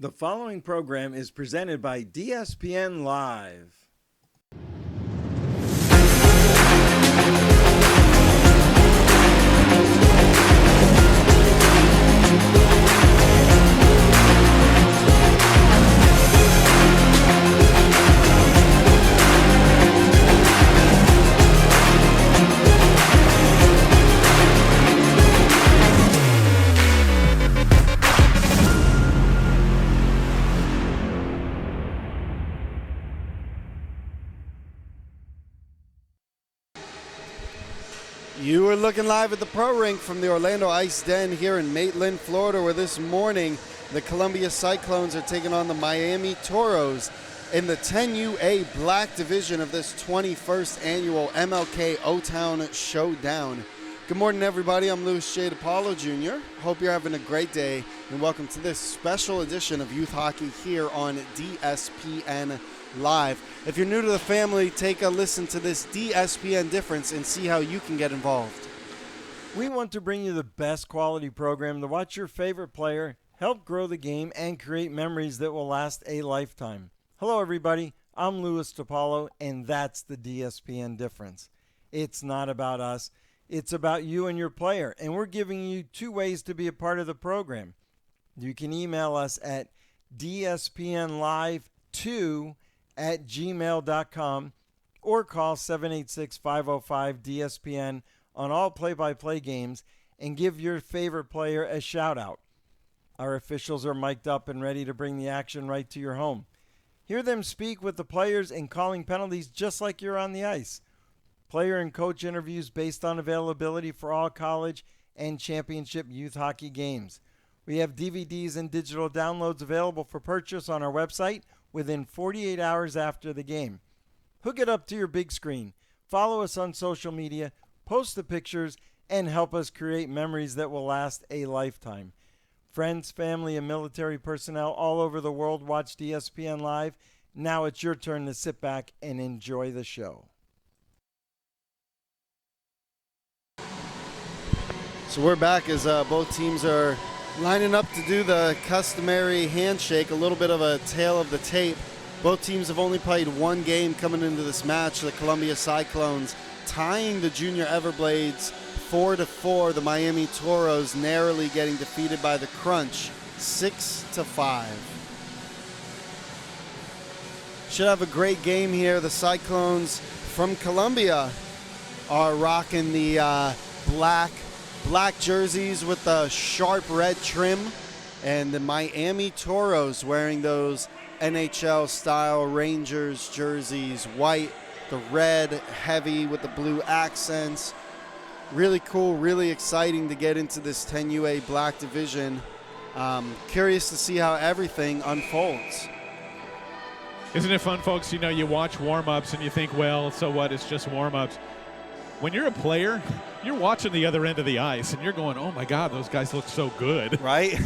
The following program is presented by DSPN Live. You are looking live at the Pro Rink from the Orlando Ice Den here in Maitland, Florida, where this morning the Columbia Cyclones are taking on the Miami Toros in the 10UA Black Division of this 21st annual MLK O-Town Showdown. Good morning, everybody. I'm Louis J. DiPaolo Jr. Hope you're having a great day, and welcome to this special edition of Youth Hockey here on DSPN Live. If you're new to the family, take a listen to this DSPN difference and see how you can get involved. We want to bring you the best quality program to watch your favorite player, help grow the game, and create memories that will last a lifetime. Hello, everybody. I'm Louis DiPaolo, and that's the DSPN difference. It's not about us. It's about you and your player, and we're giving you two ways to be a part of the program. You can email us at dspnlive2@gmail.com or call 786-505-DSPN on all play-by-play games and give your favorite player a shout-out. Our officials are mic'd up and ready to bring the action right to your home. Hear them speak with the players and calling penalties just like you're on the ice. Player and coach interviews based on availability for all college and championship youth hockey games. We have DVDs and digital downloads available for purchase on our website within 48 hours after the game. Hook it up to your big screen. Follow us on social media, post the pictures, and help us create memories that will last a lifetime. Friends, family, and military personnel all over the world watch DSPN Live. Now it's your turn to sit back and enjoy the show. So we're back as both teams are lining up to do the customary handshake, a little bit of a tail of the tape. Both teams have only played one game coming into this match. The Columbia Cyclones tying the Junior Everblades 4-4. The Miami Toros narrowly getting defeated by the Crunch 6-5. Should have a great game here. The Cyclones from Columbia are rocking the black jerseys with the sharp red trim, and the Miami Toros wearing those NHL-style Rangers jerseys, white, the red heavy with the blue accents. Really cool, really exciting to get into this 10UA Black Division. Curious to see how everything unfolds. Isn't it fun, folks? You know, you watch warm-ups and you think, well, so what? It's just warm-ups. When you're a player, you're watching the other end of the ice, and you're going, oh, my God, those guys look so good. Right?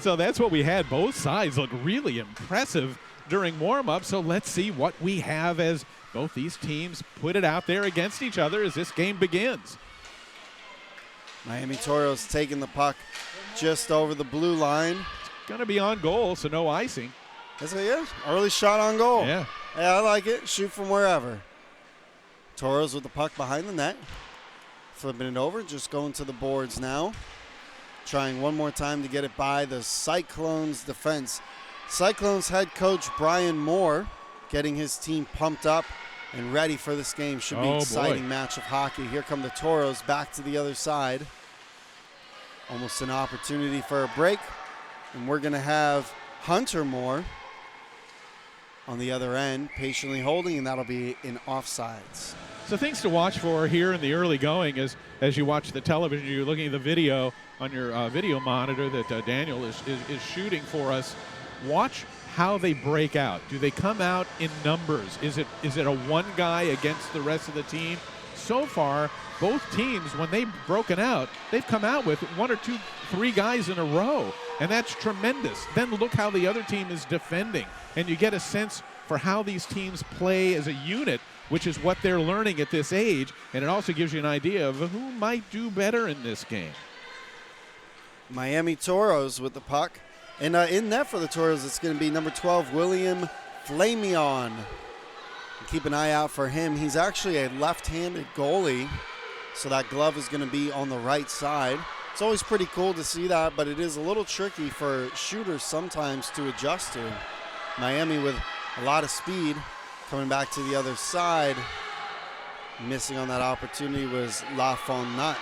So that's what we had. Both sides look really impressive during warm-up, so let's see what we have as both these teams put it out there against each other as this game begins. Miami Toros taking the puck just over the blue line. It's going to be on goal, so no icing. That's it, yeah. Early shot on goal. Yeah. Yeah, I like it. Shoot from wherever. Toros with the puck behind the net. Flipping it over, just going to the boards now. Trying one more time to get it by the Cyclones defense. Cyclones head coach Brian Moore getting his team pumped up and ready for this game. Should be an exciting match of hockey. Here come the Toros back to the other side. Almost an opportunity for a break. And we're going to have Hunter Moore on the other end, patiently holding, and that'll be in offsides. So things to watch for here in the early going as you watch the television, you're looking at the video on your video monitor that Daniel is shooting for us. Watch how they break out. Do they come out in numbers? Is it a one guy against the rest of the team? So far, both teams, when they've broken out, they've come out with one or two, three guys in a row, and that's tremendous. Then look how the other team is defending, and you get a sense for how these teams play as a unit, which is what they're learning at this age, and it also gives you an idea of who might do better in this game. Miami Toros with the puck. And in net for the Toros, it's going to be number 12, William Flamion. Keep an eye out for him. He's actually a left-handed goalie, so that glove is going to be on the right side. It's always pretty cool to see that, but it is a little tricky for shooters sometimes to adjust to. Miami with a lot of speed coming back to the other side. Missing on that opportunity was Lafonnat.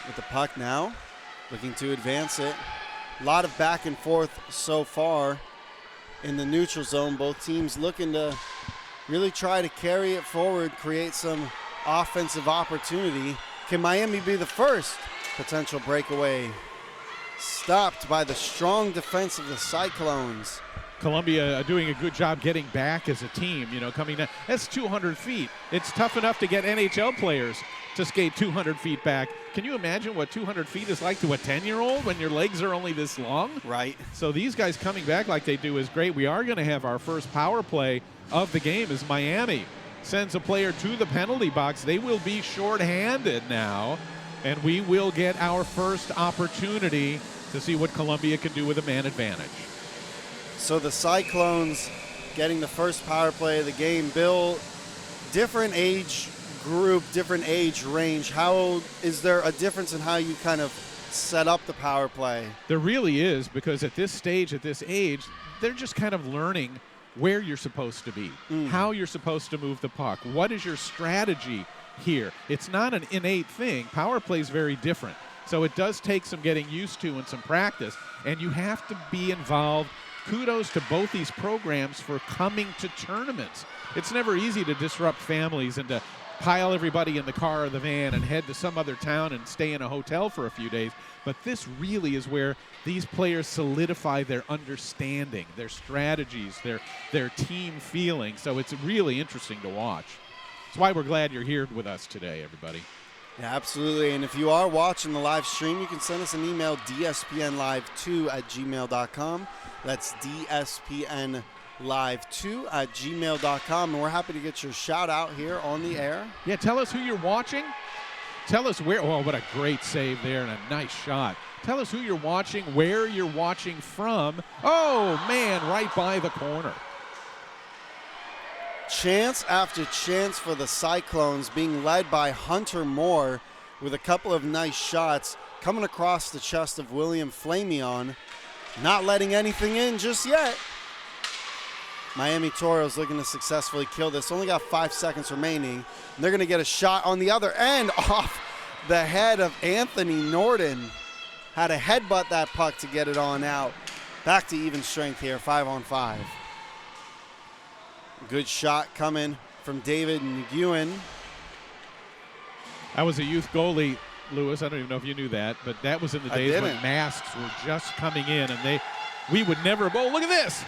With the puck now, looking to advance it. A lot of back and forth so far in the neutral zone. Both teams looking to really try to carry it forward, create some offensive opportunity. Can Miami be the first potential breakaway? Stopped by the strong defense of the Cyclones. Columbia doing a good job getting back as a team, coming down. That's 200 feet. It's tough enough to get NHL players to skate 200 feet back. Can you imagine what 200 feet is like to a 10-year-old when your legs are only this long? Right. So these guys coming back like they do is great. We are going to have our first power play of the game as Miami sends a player to the penalty box. They will be shorthanded now, and we will get our first opportunity to see what Columbia can do with a man advantage. So the Cyclones getting the first power play of the game. Bill, different age group, different age range. How is there a difference in how you kind of set up the power play? There really is, because at this stage, at this age, they're just kind of learning where you're supposed to be, how you're supposed to move the puck. What is your strategy here? It's not an innate thing. Power play is very different. So it does take some getting used to and some practice, and you have to be involved. Kudos to both these programs for coming to tournaments. It's never easy to disrupt families and to pile everybody in the car or the van and head to some other town and stay in a hotel for a few days. But this really is where these players solidify their understanding, their strategies, their team feeling. So it's really interesting to watch. That's why we're glad you're here with us today, everybody. Yeah, absolutely. And if you are watching the live stream, you can send us an email, dspnlive2@gmail.com. That's dspnlive2@gmail.com. And we're happy to get your shout out here on the air. Yeah, tell us who you're watching. Tell us where. Oh, what a great save there and a nice shot. Tell us who you're watching, where you're watching from. Oh, man, right by the corner. Chance after chance for the Cyclones, being led by Hunter Moore with a couple of nice shots coming across the chest of William Flamion. Not letting anything in just yet. Miami Toros looking to successfully kill this. Only got 5 seconds remaining. And they're going to get a shot on the other end off the head of Anthony Norton. Had to headbutt that puck to get it on out. Back to even strength here, 5-on-5. Good shot coming from David Nguyen. I was a youth goalie, Lewis. I don't even know if you knew that, but that was in the days when masks were just coming in, and we would never. Oh, look at this!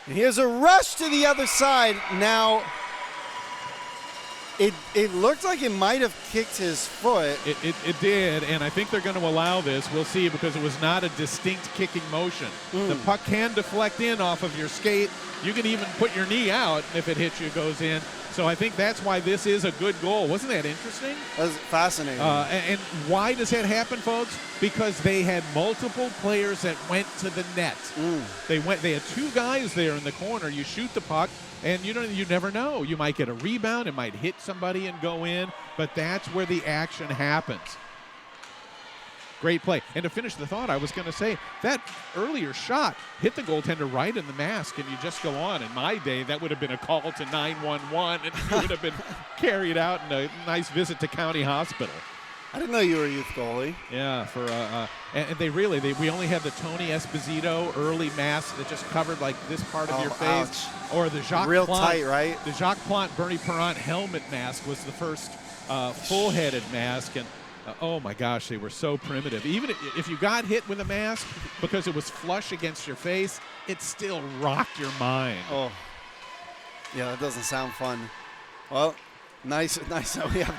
And here's a rush to the other side. Now, it looked like it might have kicked his foot. It did, and I think they're going to allow this. We'll see, because it was not a distinct kicking motion. The puck can deflect in off of your skate. You can even put your knee out if it hits you, goes in. So I think that's why this is a good goal. Wasn't that interesting? That was fascinating. And why does that happen, folks? Because they had multiple players that went to the net. They had 2 guys there in the corner. You shoot the puck, and you never know. You might get a rebound. It might hit somebody and go in. But that's where the action happens. Great play. And to finish the thought, I was going to say, that earlier shot hit the goaltender right in the mask, and you just go on. In my day, that would have been a call to 911, and you would have been carried out in a nice visit to county hospital. I didn't know you were a youth goalie. Yeah, and we only had the Tony Esposito early mask that just covered like this part of your face. Ouch. Or the Jacques Real Plante, tight, right? The Jacques Plante Bernie Perrant helmet mask was the first full-headed mask, and oh my gosh, they were so primitive. Even if you got hit with a mask because it was flush against your face, it still rocked your mind. Oh, yeah, that doesn't sound fun. Well, nice that we have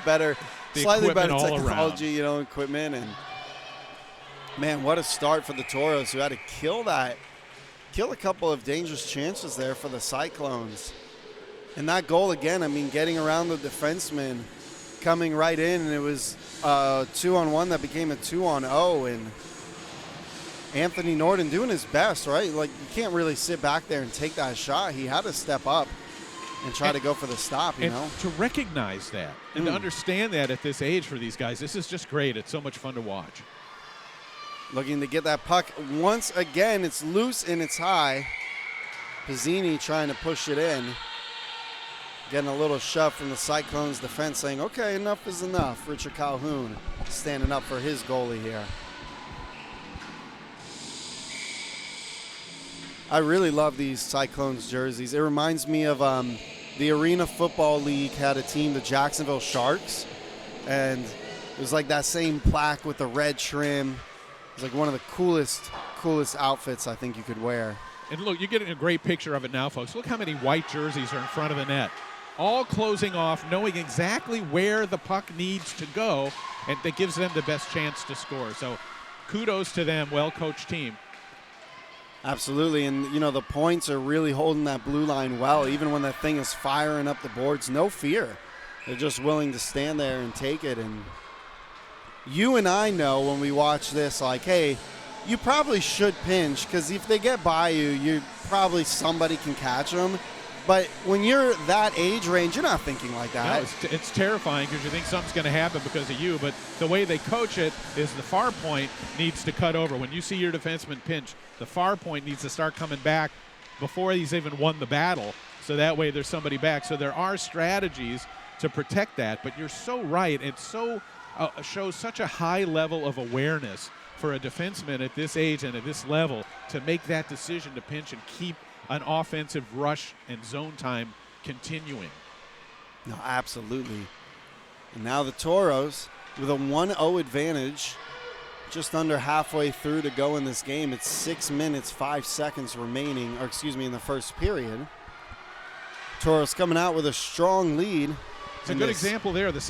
slightly better technology, equipment, and man, what a start for the Toros, who had to kill a couple of dangerous chances there for the Cyclones. And that goal again, getting around the defenseman, coming right in, and it was 2-on-1 that became a 2-on-0, and Anthony Norton doing his best, right? Like, you can't really sit back there and take that shot. He had to step up and try to go for the stop, you know? To recognize that and to understand that at this age for these guys, this is just great. It's so much fun to watch. Looking to get that puck once again. It's loose and it's high. Pizzini trying to push it in. Getting a little shove from the Cyclones defense saying, okay, enough is enough. Richard Calhoun standing up for his goalie here. I really love these Cyclones jerseys. It reminds me of the Arena Football League had a team, the Jacksonville Sharks, and it was like that same plaque with the red trim. It was like one of the coolest outfits I think you could wear. And look, you're getting a great picture of it now, folks. Look how many white jerseys are in front of the net. All closing off, knowing exactly where the puck needs to go, and that gives them the best chance to score. So kudos to them, well-coached team. Absolutely, and you know, the points are really holding that blue line well. Even when that thing is firing up the boards, no fear. They're just willing to stand there and take it. And you and I know when we watch this, like, hey, you probably should pinch, because if they get by you, probably somebody can catch them. But when you're that age range, you're not thinking like that. No, it's terrifying because you think something's going to happen because of you. But the way they coach it is the far point needs to cut over. When you see your defenseman pinch, the far point needs to start coming back before he's even won the battle. So that way there's somebody back. So there are strategies to protect that. But you're so right. It shows such a high level of awareness for a defenseman at this age and at this level to make that decision to pinch and keep an offensive rush and zone time continuing. No, absolutely. And now the Toros with a 1-0 advantage, just under halfway through to go in this game. It's 6 minutes, 5 seconds remaining, in the first period. Toros coming out with a strong lead. It's a good example there. The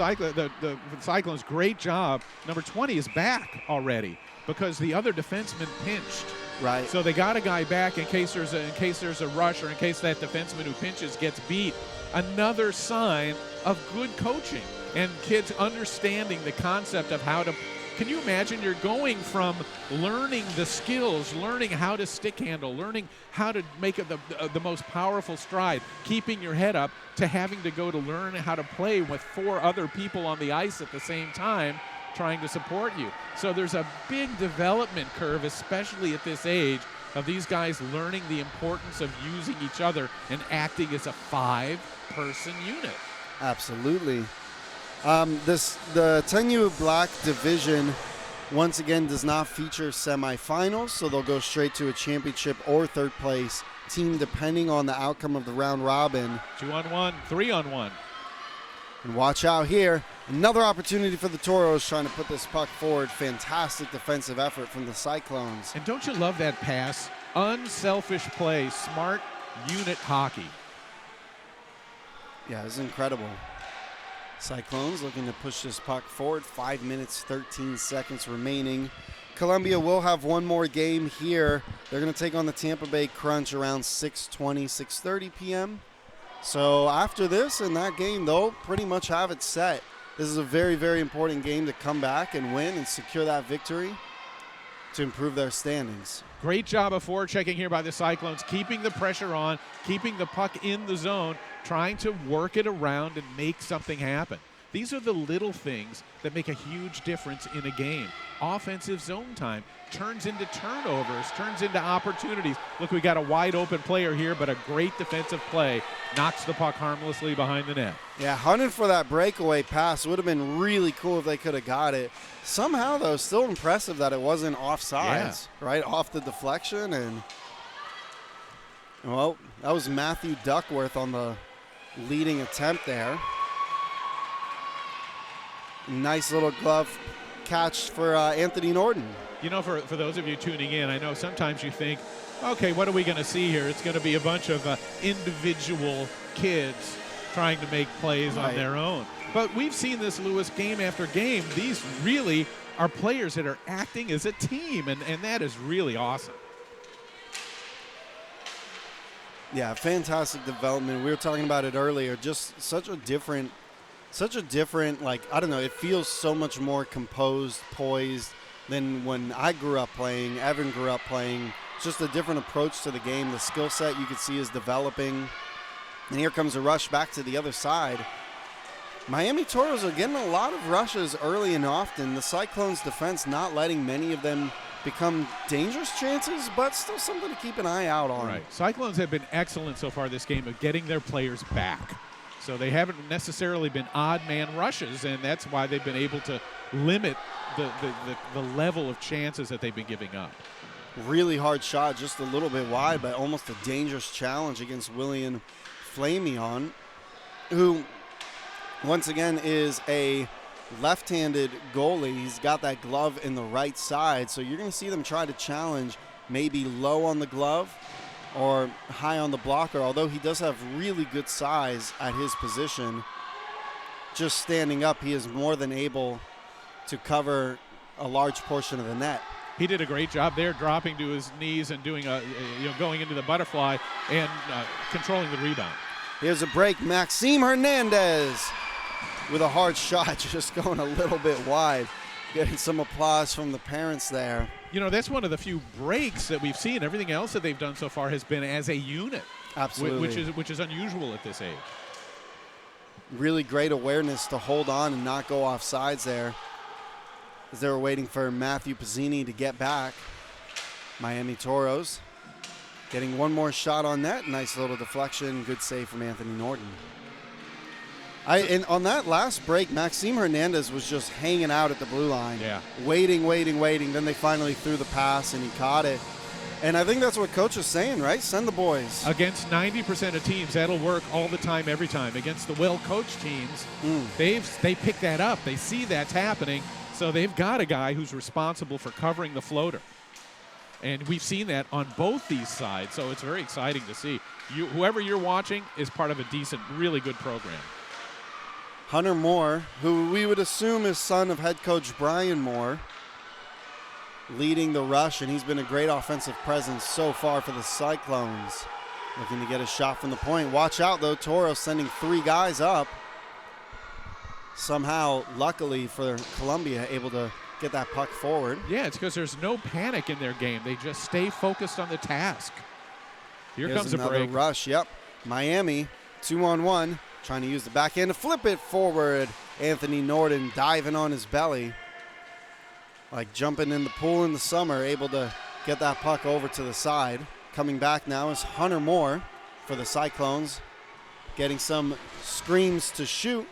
Cyclones, great job. Number 20 is back already because the other defenseman pinched. Right. So they got a guy back in case there's a rush or in case that defenseman who pinches gets beat. Another sign of good coaching and kids understanding the concept of how to. Can you imagine? You're going from learning the skills, learning how to stick handle, learning how to make it the most powerful stride, keeping your head up, to having to go to learn how to play with 4 other people on the ice at the same time, trying to support you. So there's a big development curve, especially at this age, of these guys learning the importance of using each other and acting as a 5-person unit. Absolutely. The 10U Black division once again does not feature semifinals, so they'll go straight to a championship or third place team depending on the outcome of the round robin. 2-on-1, 3-on-1. And watch out here. Another opportunity for the Toros trying to put this puck forward. Fantastic defensive effort from the Cyclones. And don't you love that pass? Unselfish play, smart unit hockey. Yeah, it's incredible. Cyclones looking to push this puck forward. 5 minutes, 13 seconds remaining. Columbia will have one more game here. They're going to take on the Tampa Bay Crunch around 6:20, 6:30 p.m. So after this and that game, they'll pretty much have it set. This is a very, very important game to come back and win and secure that victory to improve their standings. Great job of forechecking here by the Cyclones, keeping the pressure on, keeping the puck in the zone, trying to work it around and make something happen. These are the little things that make a huge difference in a game. Offensive zone time turns into turnovers, turns into opportunities. Look, we got a wide open player here, but a great defensive play knocks the puck harmlessly behind the net. Yeah, hunting for that breakaway pass would have been really cool if they could have got it. Somehow, though, still impressive that it wasn't offsides, right? Off the deflection. And, well, that was Matthew Duckworth on the leading attempt there. Nice little glove catch for Anthony Norton. You know, for those of you tuning in, I know sometimes you think, okay, what are we going to see here? It's going to be a bunch of individual kids trying to make plays on their own. But we've seen this, Lewis, game after game. These really are players that are acting as a team, and that is really awesome. Yeah, fantastic development. We were talking about it earlier. Just such a different, like, I don't know, it feels so much more composed, poised, than when I grew up playing, Evan grew up playing. It's just a different approach to the game. The skill set you can see is developing. And here comes a rush back to the other side. Miami Toros are getting a lot of rushes early and often. The Cyclones defense not letting many of them become dangerous chances, but still something to keep an eye out on. Right. Cyclones have been excellent so far this game of getting their players back. So they haven't necessarily been odd man rushes, and that's why they've been able to limit the level of chances that they've been giving up. Really hard shot, just a little bit wide, but almost a dangerous challenge against William Flamion, who once again is a left-handed goalie. He's got that glove in the right side, so you're going to see them try to challenge maybe low on the glove or high on the blocker, although he does have really good size at his position. Just standing up, he is more than able to cover a large portion of the net. He did a great job there, dropping to his knees and doing going into the butterfly and controlling the rebound. Here's a break. Maxime Hernandez with a hard shot, just going a little bit wide. Getting some applause from the parents there. You know, that's one of the few breaks that we've seen. Everything else that they've done so far has been as a unit. Absolutely. Which is unusual at this age. Really great awareness to hold on and not go off sides there, as they were waiting for Matthew Pizzini to get back. Miami Toros getting one more shot on net. Nice little deflection. Good save from Anthony Norton. And on that last break, Maxime Hernandez was just hanging out at the blue line. Yeah. Waiting. Then they finally threw the pass, and he caught it. And I think that's what Coach is saying, right? Send the boys. Against 90% of teams, that'll work all the time, every time. Against the well-coached teams, they pick that up. They see that's happening, so they've got a guy who's responsible for covering the floater. And we've seen that on both these sides, so it's very exciting to see. Whoever you're watching is part of a decent, really good program. Hunter Moore, who we would assume is son of head coach Brian Moore, leading the rush, and he's been a great offensive presence so far for the Cyclones. Looking to get a shot from the point. Watch out, though. Toros sending 3 guys up. Somehow, luckily for Columbia, able to get that puck forward. Yeah, it's because there's no panic in their game. They just stay focused on the task. Here's comes a break. Rush, yep. Miami, 2-on-1. Trying to use the backhand to flip it forward. Anthony Norton diving on his belly. Like jumping in the pool in the summer, able to get that puck over to the side. Coming back now is Hunter Moore for the Cyclones. Getting some screens to shoot.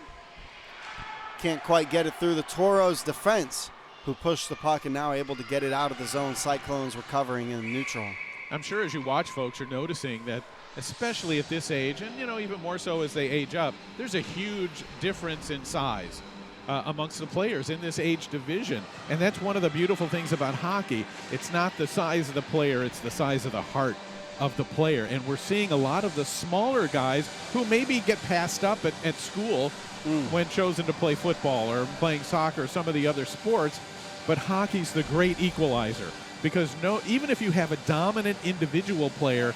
Can't quite get it through the Toros defense, who pushed the puck and now able to get it out of the zone. Cyclones recovering in neutral. I'm sure as you watch, folks, you're noticing that, especially at this age, and even more so as they age up, there's a huge difference in size amongst the players in this age division. And that's one of the beautiful things about hockey. It's not the size of the player, it's the size of the heart of the player. And we're seeing a lot of the smaller guys who maybe get passed up at school when chosen to play football or playing soccer or some of the other sports. But hockey's the great equalizer, because even if you have a dominant individual player,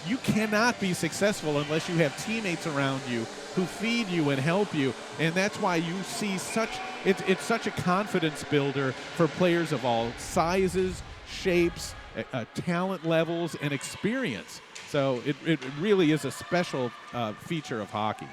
you cannot be successful unless you have teammates around you who feed you and help you. And that's why you see it's such a confidence builder for players of all sizes, shapes, talent levels, and experience. So it really is a special feature of hockey.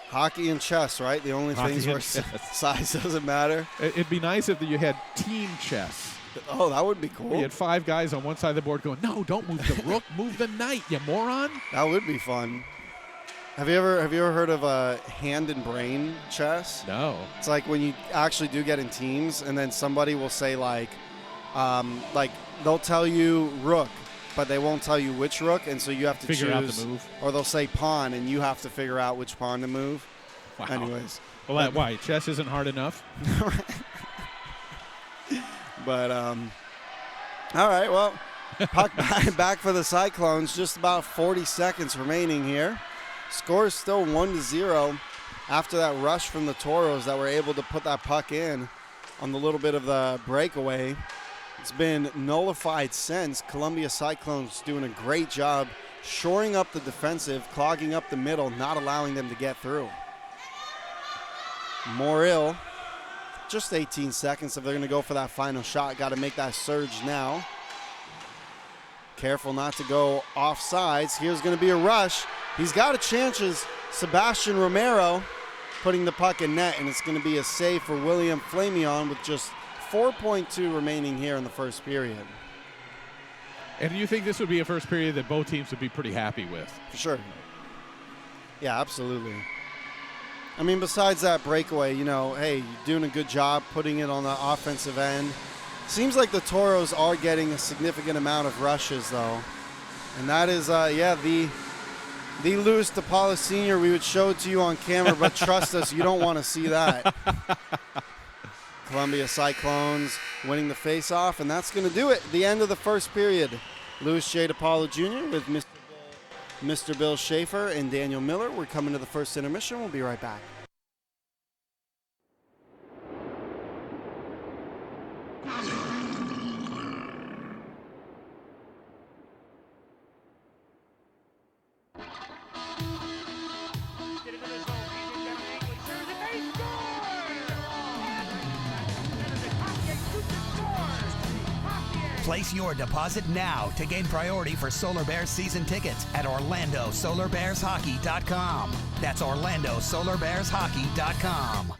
Hockey and chess, right? The only things where size doesn't matter. It'd be nice if you had team chess. Oh, that would be cool. You had 5 guys on one side of the board going, no, don't move the rook, move the knight, you moron. That would be fun. Have you ever heard of hand and brain chess? No. It's like when you actually do get in teams, and then somebody will say like they'll tell you rook, but they won't tell you which rook, and so you have to figure out choose. the move. Or they'll say pawn, and you have to figure out which pawn to move. Wow. Anyways. Well, why? Chess isn't hard enough? But, all right, well, puck back for the Cyclones. Just about 40 seconds remaining here. Score is still 1-0 after that rush from the Toros that were able to put that puck in on the little bit of the breakaway. It's been nullified since. Columbia Cyclones doing a great job shoring up the defensive, clogging up the middle, not allowing them to get through. Morrill just 18 seconds if they're going to go for that final shot. Got to make that surge now. Careful not to go off sides. Here's going to be a rush. He's got a chance as Sebastian Romero putting the puck in net, and it's going to be a save for William Flamion with just 4.2 remaining here in the first period. And you think this would be a first period that both teams would be pretty happy with? For sure. Yeah, absolutely. I mean, besides that breakaway, you know, hey, you're doing a good job putting it on the offensive end. Seems like the Toros are getting a significant amount of rushes, though. And that is, the Luis DePaula Sr. We would show it to you on camera, but trust us, you don't want to see that. Columbia Cyclones winning the face-off, and that's going to do it. The end of the first period. Luis J. DePaula Jr. with Mr. Bill Schaefer and Daniel Miller. We're coming to the first intermission. We'll be right back. Place your deposit now to gain priority for Solar Bears season tickets at OrlandoSolarBearsHockey.com. That's OrlandoSolarBearsHockey.com.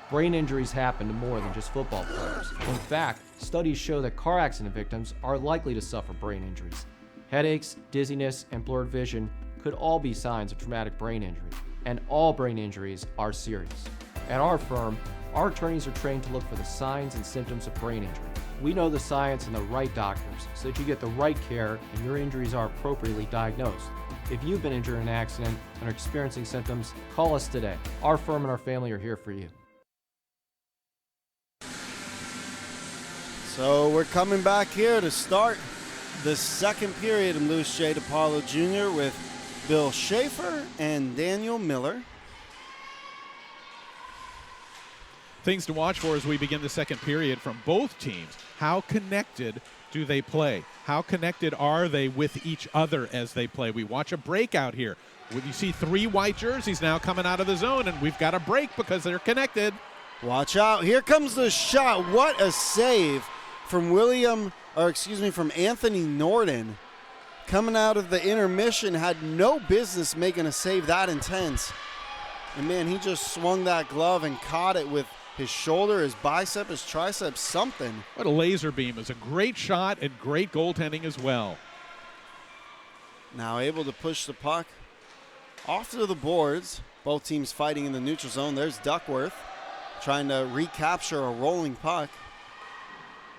Brain injuries happen to more than just football players. In fact, studies show that car accident victims are likely to suffer brain injuries. Headaches, dizziness, and blurred vision could all be signs of traumatic brain injury, and all brain injuries are serious. At our firm, our attorneys are trained to look for the signs and symptoms of brain injury. We know the science and the right doctors so that you get the right care and your injuries are appropriately diagnosed. If you've been injured in an accident and are experiencing symptoms, call us today. Our firm and our family are here for you. So we're coming back here to start the second period in Luis J. DePaula Jr. with Bill Schaefer and Daniel Miller. Things to watch for as we begin the second period from both teams. How connected do they play? How connected are they with each other as they play? We watch a breakout here. You see 3 white jerseys now coming out of the zone, and we've got a break because they're connected. Watch out. Here comes the shot. What a save from from Anthony Norden. Coming out of the intermission, had no business making a save that intense. And man, he just swung that glove and caught it with his shoulder, his bicep, his tricep, something. What a laser beam. It was a great shot and great goaltending as well. Now able to push the puck off to the boards. Both teams fighting in the neutral zone. There's Duckworth trying to recapture a rolling puck.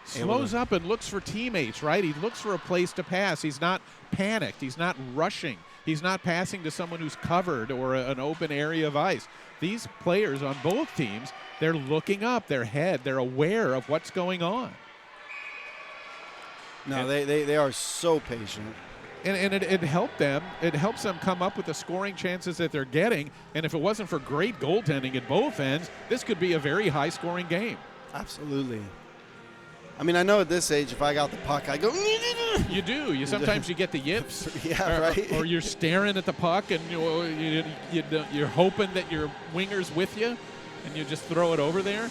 Slows up and looks for teammates, right? He looks for a place to pass. He's not panicked. He's not rushing. He's not passing to someone who's covered or an open area of ice. These players on both teams, they're looking up, they're ahead, they're aware of what's going on. No, they are so patient. And it helped them. It helps them come up with the scoring chances that they're getting. And if it wasn't for great goaltending at both ends, this could be a very high-scoring game. Absolutely. I mean, I know at this age, if I got the puck, I go. You do. Sometimes you get the yips. Yeah, right. Or you're staring at the puck and you're hoping that your winger's with you, and you just throw it over there.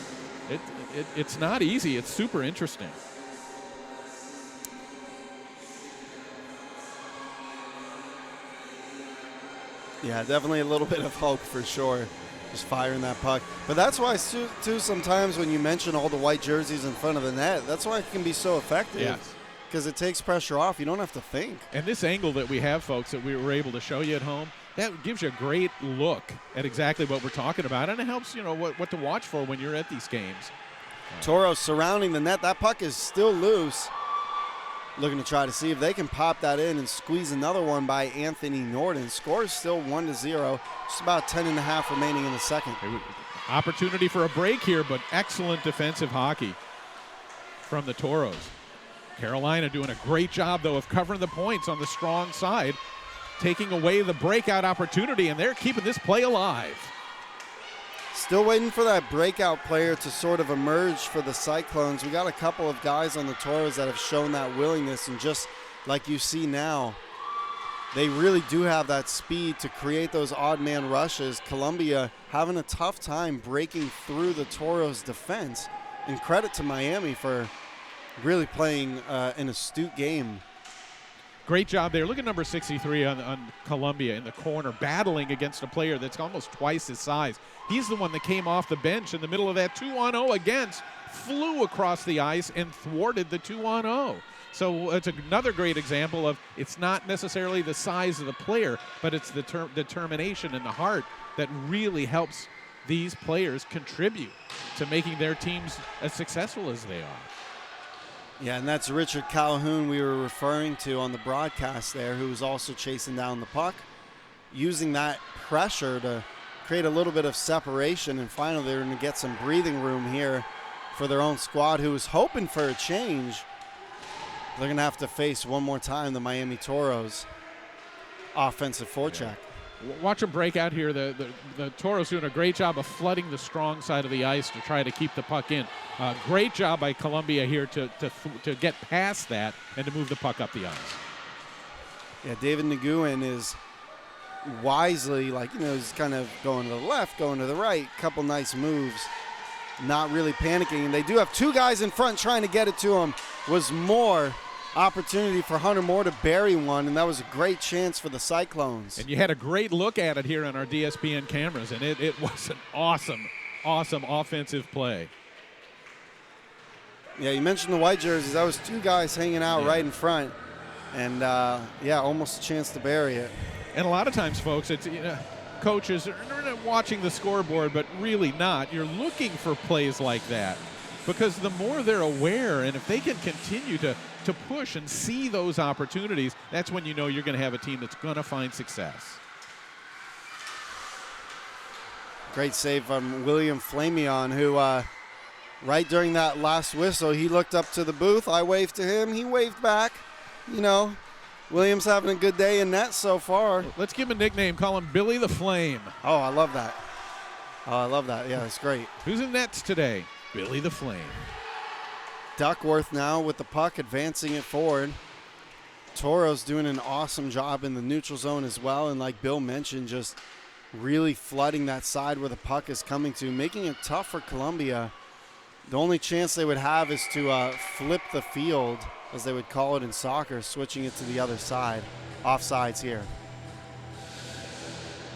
It's not easy. It's super interesting. Yeah, definitely a little bit of hope for sure. Just firing that puck. But that's why, too, sometimes when you mention all the white jerseys in front of the net, that's why it can be so effective. Yes. Because it takes pressure off. You don't have to think. And this angle that we have, folks, that we were able to show you at home, that gives you a great look at exactly what we're talking about. And it helps, what to watch for when you're at these games. Toros surrounding the net. That puck is still loose. Looking to try to see if they can pop that in and squeeze another one by Anthony Norden. Score is still 1-0. Just about 10.5 remaining in the second. Opportunity for a break here, but excellent defensive hockey from the Toros. Carolina doing a great job, though, of covering the points on the strong side, taking away the breakout opportunity, and they're keeping this play alive. Still waiting for that breakout player to sort of emerge for the Cyclones. We got a couple of guys on the Toros that have shown that willingness, and just like you see now, they really do have that speed to create those odd man rushes. Columbia having a tough time breaking through the Toros defense. And credit to Miami for really playing an astute game. Great job there. Look at number 63 on Columbia in the corner, battling against a player that's almost twice his size. He's the one that came off the bench in the middle of that 2-on-0 against, flew across the ice and thwarted the 2-on-0. So it's another great example of it's not necessarily the size of the player, but it's the determination and the heart that really helps these players contribute to making their teams as successful as they are. Yeah, and that's Richard Calhoun we were referring to on the broadcast there, who was also chasing down the puck, using that pressure to create a little bit of separation, and finally they're going to get some breathing room here for their own squad, who was hoping for a change. They're going to have to face one more time the Miami Toros offensive forecheck. Watch them break out here. The Toros doing a great job of flooding the strong side of the ice to try to keep the puck in. Great job by Columbia here to get past that and to move the puck up the ice. Yeah, David Nguyen is wisely, he's kind of going to the left, going to the right, couple nice moves, not really panicking. And they do have two guys in front trying to get it to him. Was more opportunity for Hunter Moore to bury one, and that was a great chance for the Cyclones. And you had a great look at it here on our DSPN cameras, and it was an awesome offensive play. Yeah, you mentioned the white jerseys. That was two guys hanging out right in front, and almost a chance to bury it. And a lot of times, folks, it's coaches are watching the scoreboard, but really not. You're looking for plays like that because the more they're aware, and if they can continue to push and see those opportunities, that's when you know you're going to have a team that's going to find success. Great save from William Flamion, who right during that last whistle, he looked up to the booth. I waved to him. He waved back. Williams having a good day in net so far. Let's give him a nickname. Call him Billy the Flame. Oh, I love that. Yeah, that's great. Who's in nets today? Billy the Flame. Duckworth now with the puck, advancing it forward. Toros doing an awesome job in the neutral zone as well, and like Bill mentioned, just really flooding that side where the puck is coming to, making it tough for Columbia. The only chance they would have is to flip the field, as they would call it in soccer, switching it to the other side. Offsides here.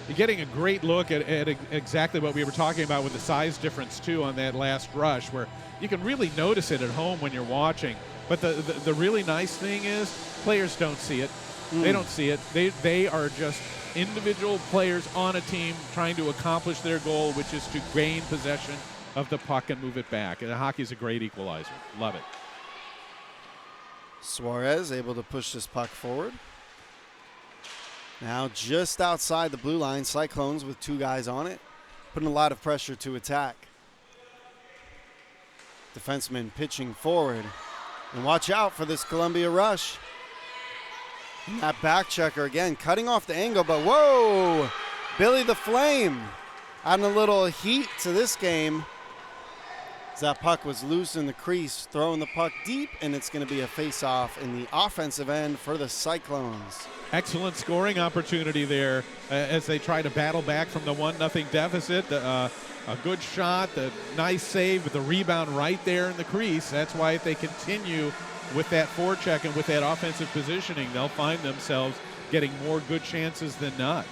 You're getting a great look at exactly what we were talking about with the size difference, too, on that last rush, where you can really notice it at home when you're watching. But the really nice thing is players don't see it. They don't see it. They are just individual players on a team trying to accomplish their goal, which is to gain possession of the puck and move it back. And hockey's a great equalizer. Love it. Suarez able to push this puck forward. Now just outside the blue line, Cyclones with two guys on it, putting a lot of pressure to attack. Defenseman pitching forward. And watch out for this Columbia rush. And that back checker again, cutting off the angle, but whoa! Billy the Flame adding a little heat to this game. As that puck was loose in the crease, throwing the puck deep, and it's going to be a face-off in the offensive end for the Cyclones. Excellent scoring opportunity there as they try to battle back from the 1-0 deficit. A good shot, the nice save with the rebound right there in the crease. That's why if they continue with that forecheck and with that offensive positioning, they'll find themselves getting more good chances than not.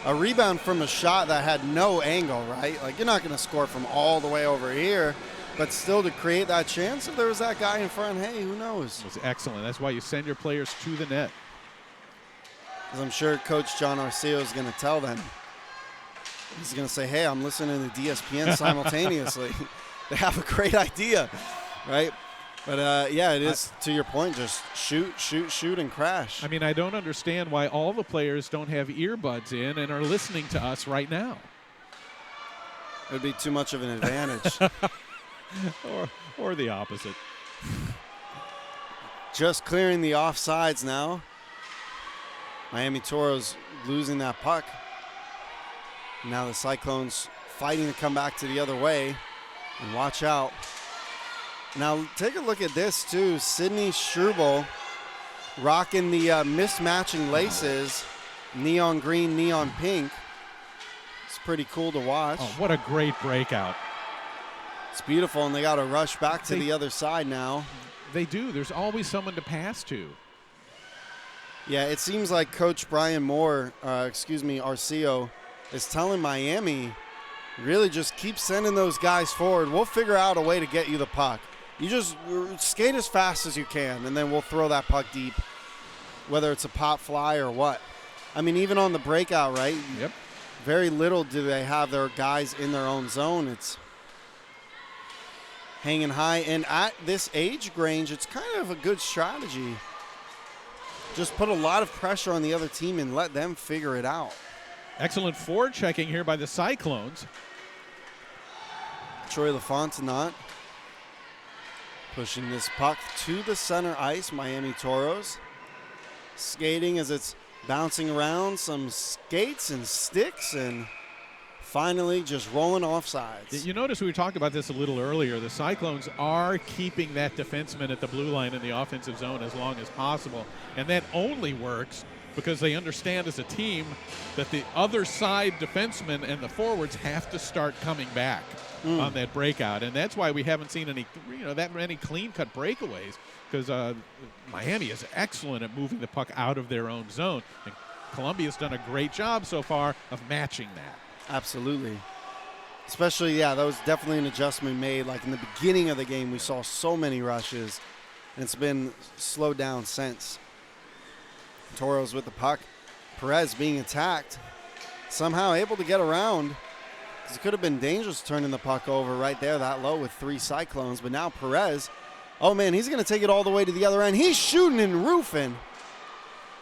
A rebound from a shot that had no angle, right? Like, you're not going to score from all the way over here, but still to create that chance, if there was that guy in front, hey, who knows? It was excellent. That's why you send your players to the net. Because I'm sure Coach John Arceo is going to tell them. He's going to say, hey, I'm listening to DSPN simultaneously. They have a great idea, right? But, yeah, it is, to your point, just shoot, and crash. I mean, I don't understand why all the players don't have earbuds in and are listening to us right now. It would be too much of an advantage. or the opposite. Just clearing the offsides now. Miami Toros losing that puck. Now the Cyclones fighting to come back to the other way. And watch out. Now take a look at this too. Sidney Struble rocking the mismatching laces, neon green, neon pink. It's pretty cool to watch. Oh, what a great breakout. It's beautiful, and they got to rush back to the other side now. They do. There's always someone to pass to. Yeah, it seems like Coach Brian Moore, Arcio, is telling Miami, really just keep sending those guys forward. We'll figure out a way to get you the puck. You just skate as fast as you can, and then we'll throw that puck deep, whether it's a pop fly or what. I mean, even on the breakout, right? Yep. Very little do they have their guys in their own zone. It's hanging high, and at this age range, it's kind of a good strategy. Just put a lot of pressure on the other team and let them figure it out. Excellent forechecking here by the Cyclones. Troy LaFontenot pushing this puck to the center ice, Miami Toros. Skating as it's bouncing around, some skates and sticks, and finally just rolling off sides. You notice we talked about this a little earlier. The Cyclones are keeping that defenseman at the blue line in the offensive zone as long as possible, and that only works because they understand as a team that the other side defensemen and the forwards have to start coming back on that breakout, and that's why we haven't seen any, that many clean-cut breakaways, because Miami is excellent at moving the puck out of their own zone, and Columbia's done a great job so far of matching that. Absolutely. Especially, that was definitely an adjustment made. Like in the beginning of the game, we saw so many rushes, and it's been slowed down since. Toros with the puck. Perez being attacked. Somehow able to get around. It could have been dangerous turning the puck over right there that low with 3 Cyclones. But now Perez, oh man, he's going to take it all the way to the other end. He's shooting and roofing.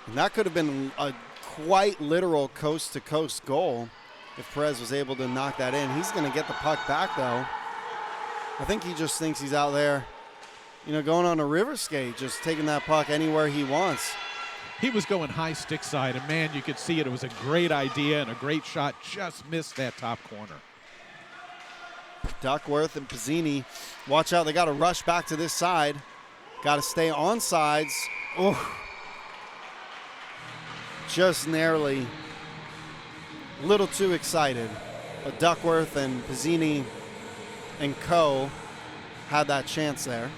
And that could have been a quite literal coast-to-coast goal if Perez was able to knock that in. He's going to get the puck back, though. I think he just thinks he's out there, going on a river skate, just taking that puck anywhere he wants. He was going high stick side, and man, you could see it. It was a great idea and a great shot. Just missed that top corner. Duckworth and Pizzini, watch out. They got to rush back to this side. Got to stay on sides. Oh, just narrowly. A little too excited. But Duckworth and Pizzini and co had that chance there.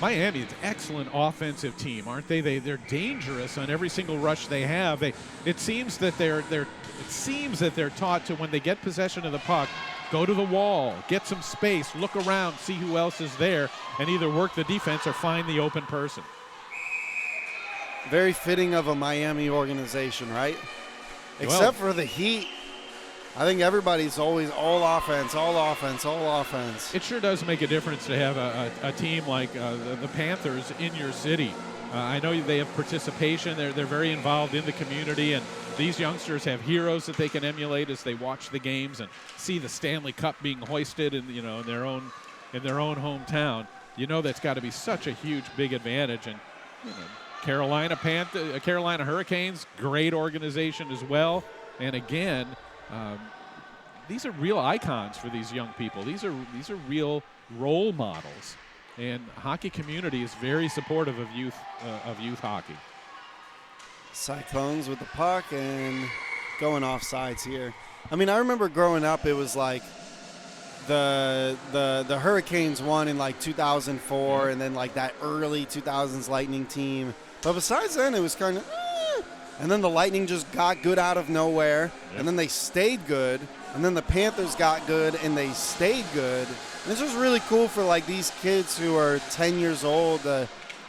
Miami is an excellent offensive team, aren't they? They're dangerous on every single rush they have. It seems that they're taught to, when they get possession of the puck, go to the wall, get some space, look around, see who else is there, and either work the defense or find the open person. Very fitting of a Miami organization, right? Except for the Heat. I think everybody's always all offense, all offense, all offense. It sure does make a difference to have a team like the Panthers in your city. I know they have participation. They're very involved in the community, and these youngsters have heroes that they can emulate as they watch the games and see the Stanley Cup being hoisted in their own hometown. That's got to be such a huge, big advantage. And Carolina Hurricanes, great organization as well. And again, these are real icons for these young people. These are real role models, and hockey community is very supportive of youth hockey. Cyclones with the puck and going off sides here. I mean, I remember growing up, it was like the Hurricanes won in like 2004, and then like that early 2000s Lightning team. But besides then, it was kind of. And then the Lightning just got good out of nowhere, and then they stayed good, and then the Panthers got good, and they stayed good. And it's just really cool for, like, these kids who are 10 years old,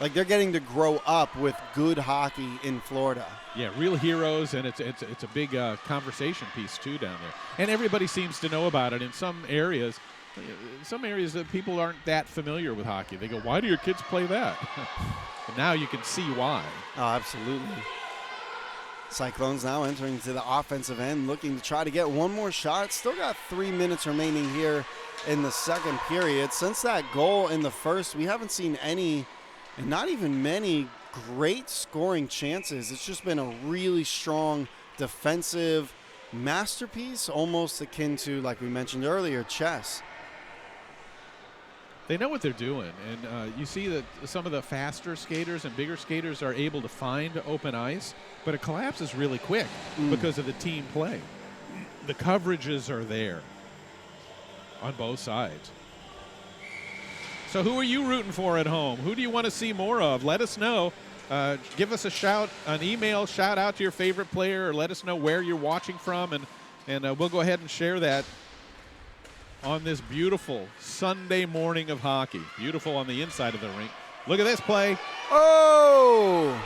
like, they're getting to grow up with good hockey in Florida. Yeah, real heroes, and it's a big conversation piece, too, down there. And everybody seems to know about it. In some areas that people aren't that familiar with hockey. They go, why do your kids play that? And now you can see why. Oh, absolutely. Cyclones now entering to the offensive end, looking to try to get one more shot. Still got 3 minutes remaining here in the second period. Since that goal in the first, we haven't seen any, and not even many, great scoring chances. It's just been a really strong defensive masterpiece, almost akin to, like we mentioned earlier, chess. They know what they're doing, and you see that some of the faster skaters and bigger skaters are able to find open ice, but it collapses really quick because of the team play. The coverages are there on both sides. So who are you rooting for at home? Who do you want to see more of? Let us know. Give us a shout, an email, shout out to your favorite player, or let us know where you're watching from, and we'll go ahead and share that on this beautiful Sunday morning of hockey. Beautiful on the inside of the rink. Look at this play. Oh!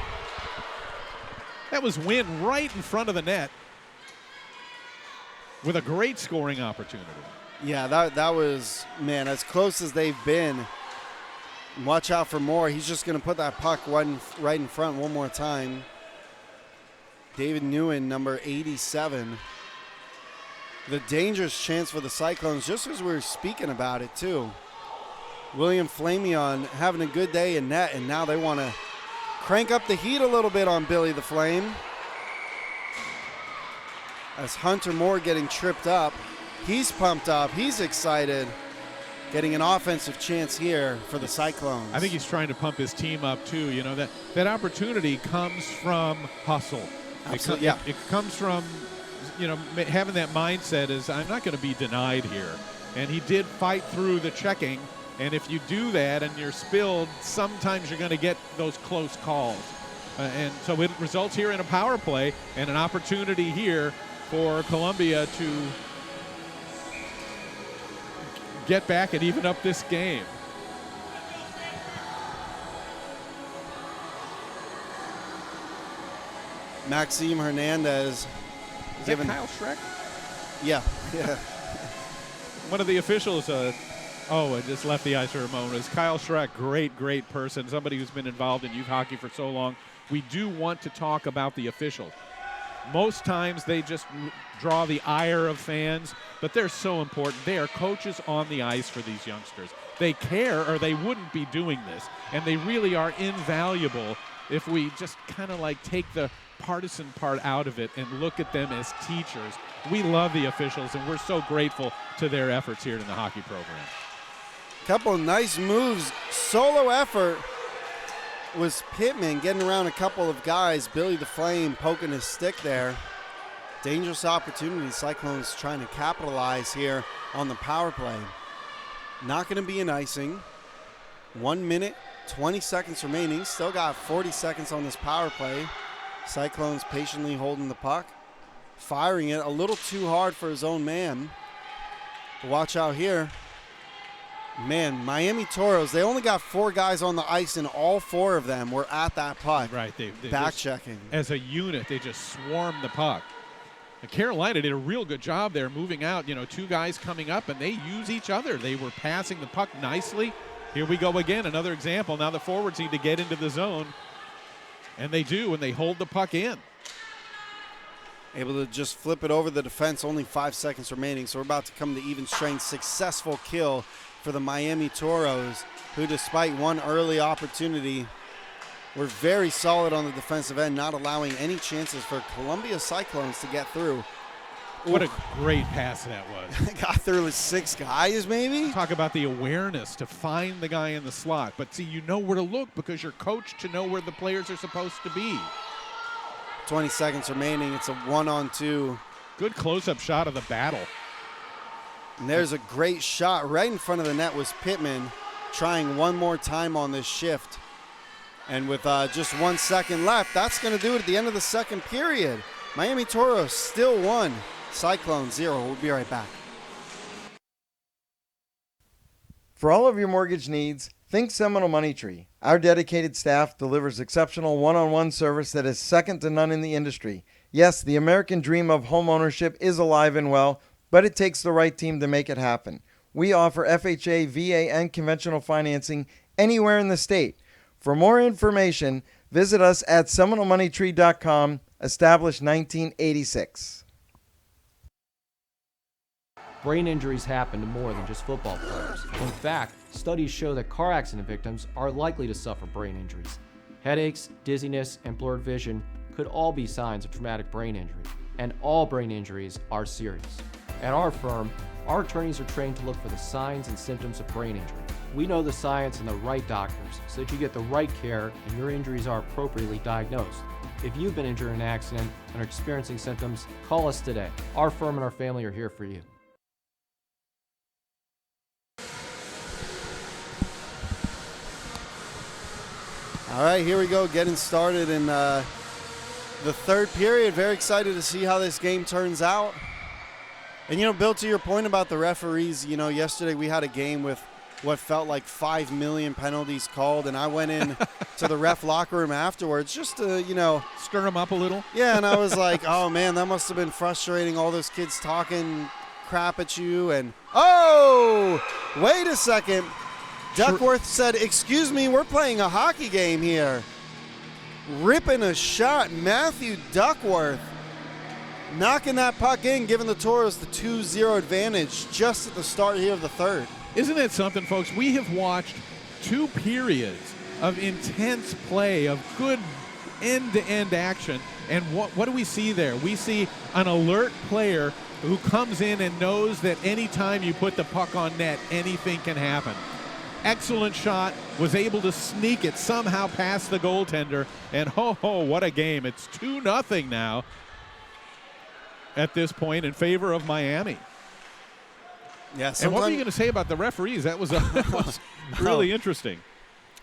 That was Wynn right in front of the net with a great scoring opportunity. Yeah, that was, man, as close as they've been. Watch out for more. He's just going to put that puck right in front one more time. David Nguyen, number 87. The dangerous chance for the Cyclones, just as we were speaking about it, too. William Flamion having a good day in net, and now they want to crank up the heat a little bit on Billy the Flame. As Hunter Moore getting tripped up. He's pumped up. He's excited. Getting an offensive chance here for the Cyclones. I think he's trying to pump his team up, too. You know, that opportunity comes from hustle. Absolutely, it comes from, you know, having that mindset is I'm not going to be denied here. And he did fight through the checking. And if you do that and you're spilled, sometimes you're going to get those close calls. And so it results here in a power play and an opportunity here for Columbia to get back and even up this game. Maxime Hernandez. Is that Kyle Schreck? Yeah. One of the officials, I just left the ice for a moment. Is Kyle Schreck, great person, somebody who's been involved in youth hockey for so long. We do want to talk about the officials. Most times they just draw the ire of fans, but they're so important. They are coaches on the ice for these youngsters. They care or they wouldn't be doing this, and they really are invaluable if we just kind of like take the partisan part out of it and look at them as teachers. We love the officials, and we're so grateful to their efforts here in the hockey program. Couple of nice moves. Solo effort was Pittman getting around a couple of guys. Billy the Flame poking his stick there. Dangerous opportunity. Cyclones trying to capitalize here on the power play. Not going to be an icing. 1 minute, 20 seconds remaining. Still got 40 seconds on this power play. Cyclones patiently holding the puck. Firing it a little too hard for his own man. But watch out here. Man, Miami Toros, they only got 4 guys on the ice, and all 4 of them were at that puck. Right. They back checking. As a unit, they just swarmed the puck. And Carolina did a real good job there moving out, 2 guys coming up, and they use each other. They were passing the puck nicely. Here we go again, another example. Now the forwards need to get into the zone, and they do, and they hold the puck in. Able to just flip it over the defense, only 5 seconds remaining, so we're about to come to even strength. Successful kill for the Miami Toros, who despite one early opportunity were very solid on the defensive end, not allowing any chances for Columbia Cyclones to get through. What a great pass that was. Got through with 6 guys, maybe? Talk about the awareness to find the guy in the slot. But see, you know where to look because you're coached to know where the players are supposed to be. 20 seconds remaining. It's a 1-on-2. Good close-up shot of the battle. And there's a great shot right in front of the net was Pittman trying one more time on this shift. And with just 1 second left, that's going to do it at the end of the second period. Miami Toros still 1, Cyclones 0. We'll be right back. For all of your mortgage needs, think Seminole Money Tree. Our dedicated staff delivers exceptional one-on-one service that is second to none in the industry. Yes, the American dream of home ownership is alive and well, but it takes the right team to make it happen. We offer FHA, VA, and conventional financing anywhere in the state. For more information, visit us at SeminoleMoneyTree.com, established 1986. Brain injuries happen to more than just football players. In fact, studies show that car accident victims are likely to suffer brain injuries. Headaches, dizziness, and blurred vision could all be signs of traumatic brain injury, and all brain injuries are serious. At our firm, our attorneys are trained to look for the signs and symptoms of brain injury We know the science and the right doctors so that you get the right care and your injuries are appropriately diagnosed. If you've been injured in an accident and are experiencing symptoms, call us today. Our firm and our family are here for you. All right, here we go, getting started in the third period. Very excited to see how this game turns out. And, Bill, to your point about the referees, yesterday we had a game with what felt like 5 million penalties called, and I went in to the ref locker room afterwards just to, Stir them up a little. Yeah, and I was like, oh, man, that must have been frustrating, all those kids talking crap at you. And, oh, wait a second. Duckworth said, excuse me, we're playing a hockey game here. Ripping a shot, Matthew Duckworth. Knocking that puck in, giving the Toros the 2-0 advantage just at the start here of the third. Isn't that something, folks? We have watched 2 periods of intense play, of good end-to-end action. And what do we see there? We see an alert player who comes in and knows that anytime you put the puck on net, anything can happen. Excellent shot, was able to sneak it somehow past the goaltender, and what a game. It's 2-0 now at this point in favor of Miami. Yeah, and what were you going to say about the referees? That was, really interesting.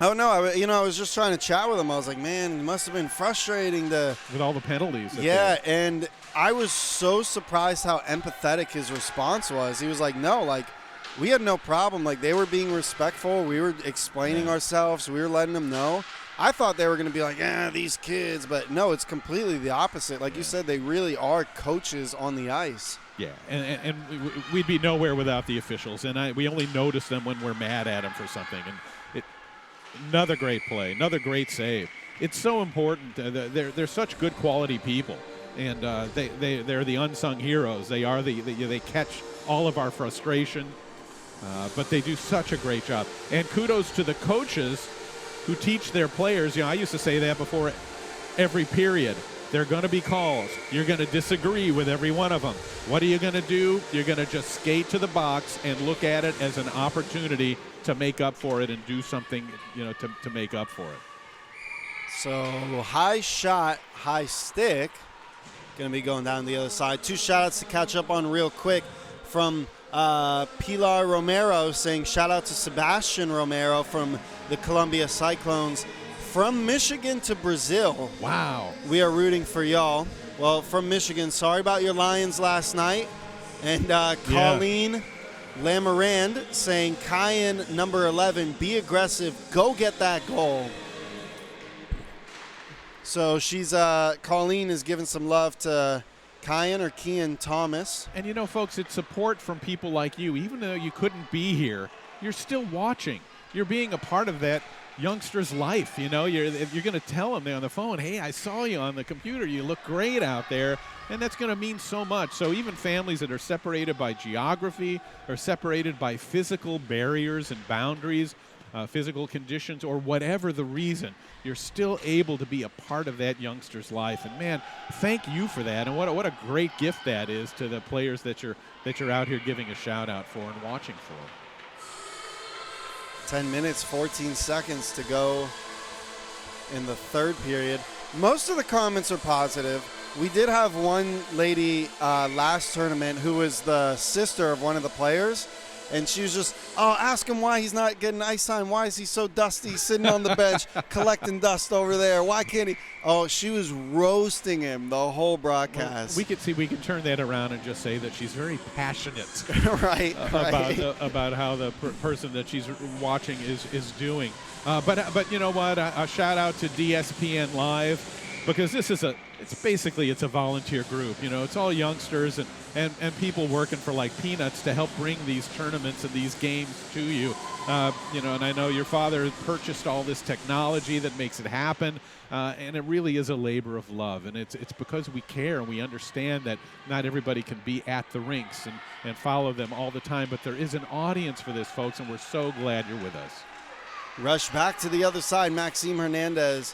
Oh, no, I was just trying to chat with him. I was like, man, it must have been frustrating with all the penalties. Yeah, and I was so surprised how empathetic his response was. He was like, no, we had no problem. They were being respectful. We were explaining ourselves. We were letting them know. I thought they were going to be like, these kids. But no, it's completely the opposite. Like you said, they really are coaches on the ice. Yeah, and we'd be nowhere without the officials. And we only notice them when we're mad at them for something. And another great play, another great save. It's so important. They're such good quality people. And they're the unsung heroes. They are they catch all of our frustration. But they do such a great job. And kudos to the coaches who teach their players. I used to say that before every period. There are going to be calls. You're going to disagree with every one of them. What are you going to do? You're going to just skate to the box and look at it as an opportunity to make up for it and do something, to make up for it. So high shot, high stick. Going to be going down the other side. 2 shout-outs to catch up on real quick from Pilar Romero saying shout out to Sebastian Romero from the Columbia Cyclones. From Michigan to Brazil. Wow. We are rooting for y'all. Well, from Michigan, sorry about your Lions last night. And Colleen Lamarand saying, Cayenne number 11, be aggressive, go get that goal. So she's, Colleen is giving some love to Kian or Kian Thomas. And folks, it's support from people like you. Even though you couldn't be here, you're still watching. You're being a part of that youngster's life. You're going to tell them there on the phone, hey, I saw you on the computer. You look great out there. And that's going to mean so much. So even families that are separated by geography or separated by physical barriers and boundaries, physical conditions, or whatever the reason, you're still able to be a part of that youngster's life. And man, thank you for that. And what a great gift that is to the players that you're out here giving a shout out for and watching for. 10 minutes, 14 seconds to go in the third period. Most of the comments are positive. We did have one lady last tournament who was the sister of one of the players, and she was just, ask him why he's not getting ice time. Why is he so dusty sitting on the bench collecting dust over there? Why can't he? Oh, she was roasting him the whole broadcast. Well, we could turn that around and just say that she's very passionate right. About how the person that she's watching is doing. But you know what? A shout out to DSPN Live, because this is it's a volunteer group. It's all youngsters and people working for like peanuts to help bring these tournaments and these games to you. And I know your father purchased all this technology that makes it happen, and it really is a labor of love. And it's because we care and we understand that not everybody can be at the rinks and follow them all the time, but there is an audience for this, folks, and we're so glad you're with us. Rush back to the other side. Maxime Hernandez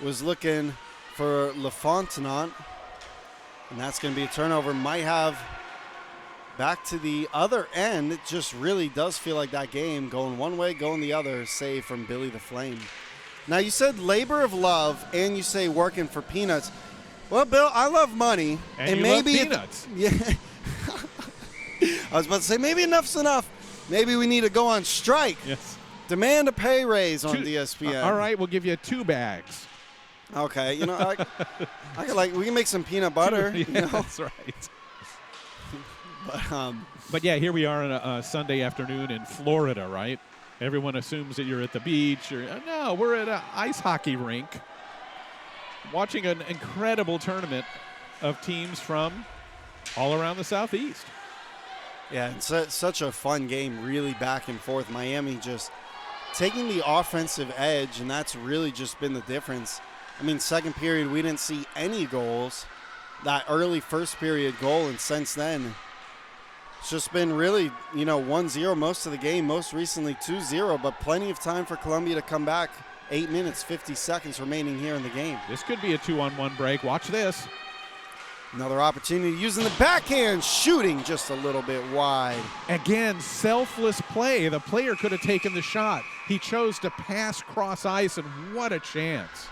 was looking for LaFontenant, and that's going to be a turnover. Might have back to the other end. It just really does feel like that game going one way, going the other, save from Billy the Flame. Now, you said labor of love, and you say working for peanuts. Well, Bill, I love money. And you maybe love peanuts. Yeah. I was about to say, maybe enough's enough. Maybe we need to go on strike. Yes. Demand a pay raise on ESPN. All right, we'll give you 2 bags. Okay, you know, I could we can make some peanut butter. Yeah, you know? That's right. But, But yeah, here we are on a Sunday afternoon in Florida, right? Everyone assumes that you're at the beach. No, we're at an ice hockey rink watching an incredible tournament of teams from all around the Southeast. yeah, it's such a fun game, really back and forth. Miami just taking the offensive edge, and that's really just been the difference. I mean, second period, we didn't see any goals. That early first period goal, and since then, it's just been really, 1-0 most of the game, most recently 2-0, but plenty of time for Columbia to come back. 8 minutes, 50 seconds remaining here in the game. This could be a 2-on-1 break. Watch this. Another opportunity using the backhand, shooting just a little bit wide. Again, selfless play. The player could have taken the shot. He chose to pass cross ice, and what a chance.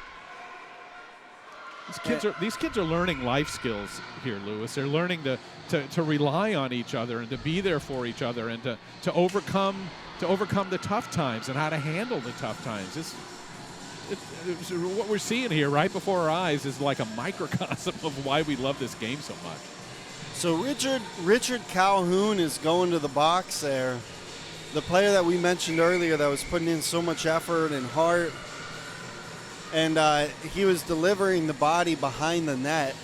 These kids are learning life skills here, Lewis. They're learning to rely on each other and to be there for each other and to overcome the tough times and how to handle the tough times. What we're seeing here right before our eyes is like a microcosm of why we love this game so much. So Richard Calhoun is going to the box there. The player that we mentioned earlier that was putting in so much effort and heart. And he was delivering the body behind the net.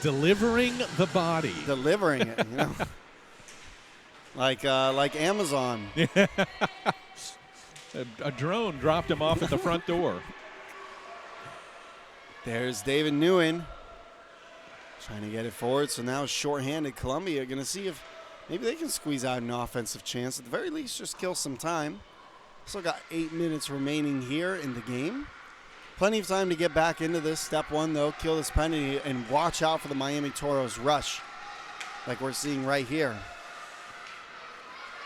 Delivering the body. Delivering it, like Amazon. A drone dropped him off at the front door. There's David Nguyen trying to get it forward. So now shorthanded Columbia going to see if maybe they can squeeze out an offensive chance. At the very least, just kill some time. Still got 8 minutes remaining here in the game. Plenty of time to get back into this. Step one, though, kill this penalty and watch out for the Miami Toros rush like we're seeing right here.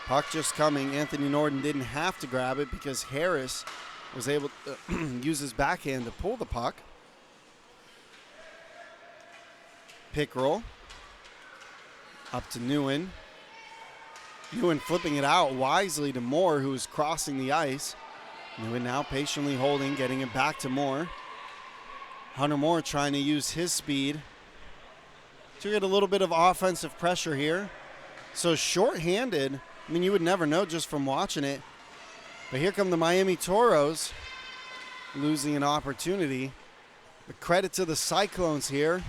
Puck just coming. Anthony Norton didn't have to grab it because Harris was able to use his backhand to pull the puck. Pick roll. Up to Nguyen. Nguyen flipping it out wisely to Moore, who is crossing the ice. Nguyen now patiently holding, getting it back to Moore. Hunter Moore trying to use his speed to get a little bit of offensive pressure here. So shorthanded, I mean, you would never know just from watching it. But here come the Miami Toros, losing an opportunity. But credit to the Cyclones here.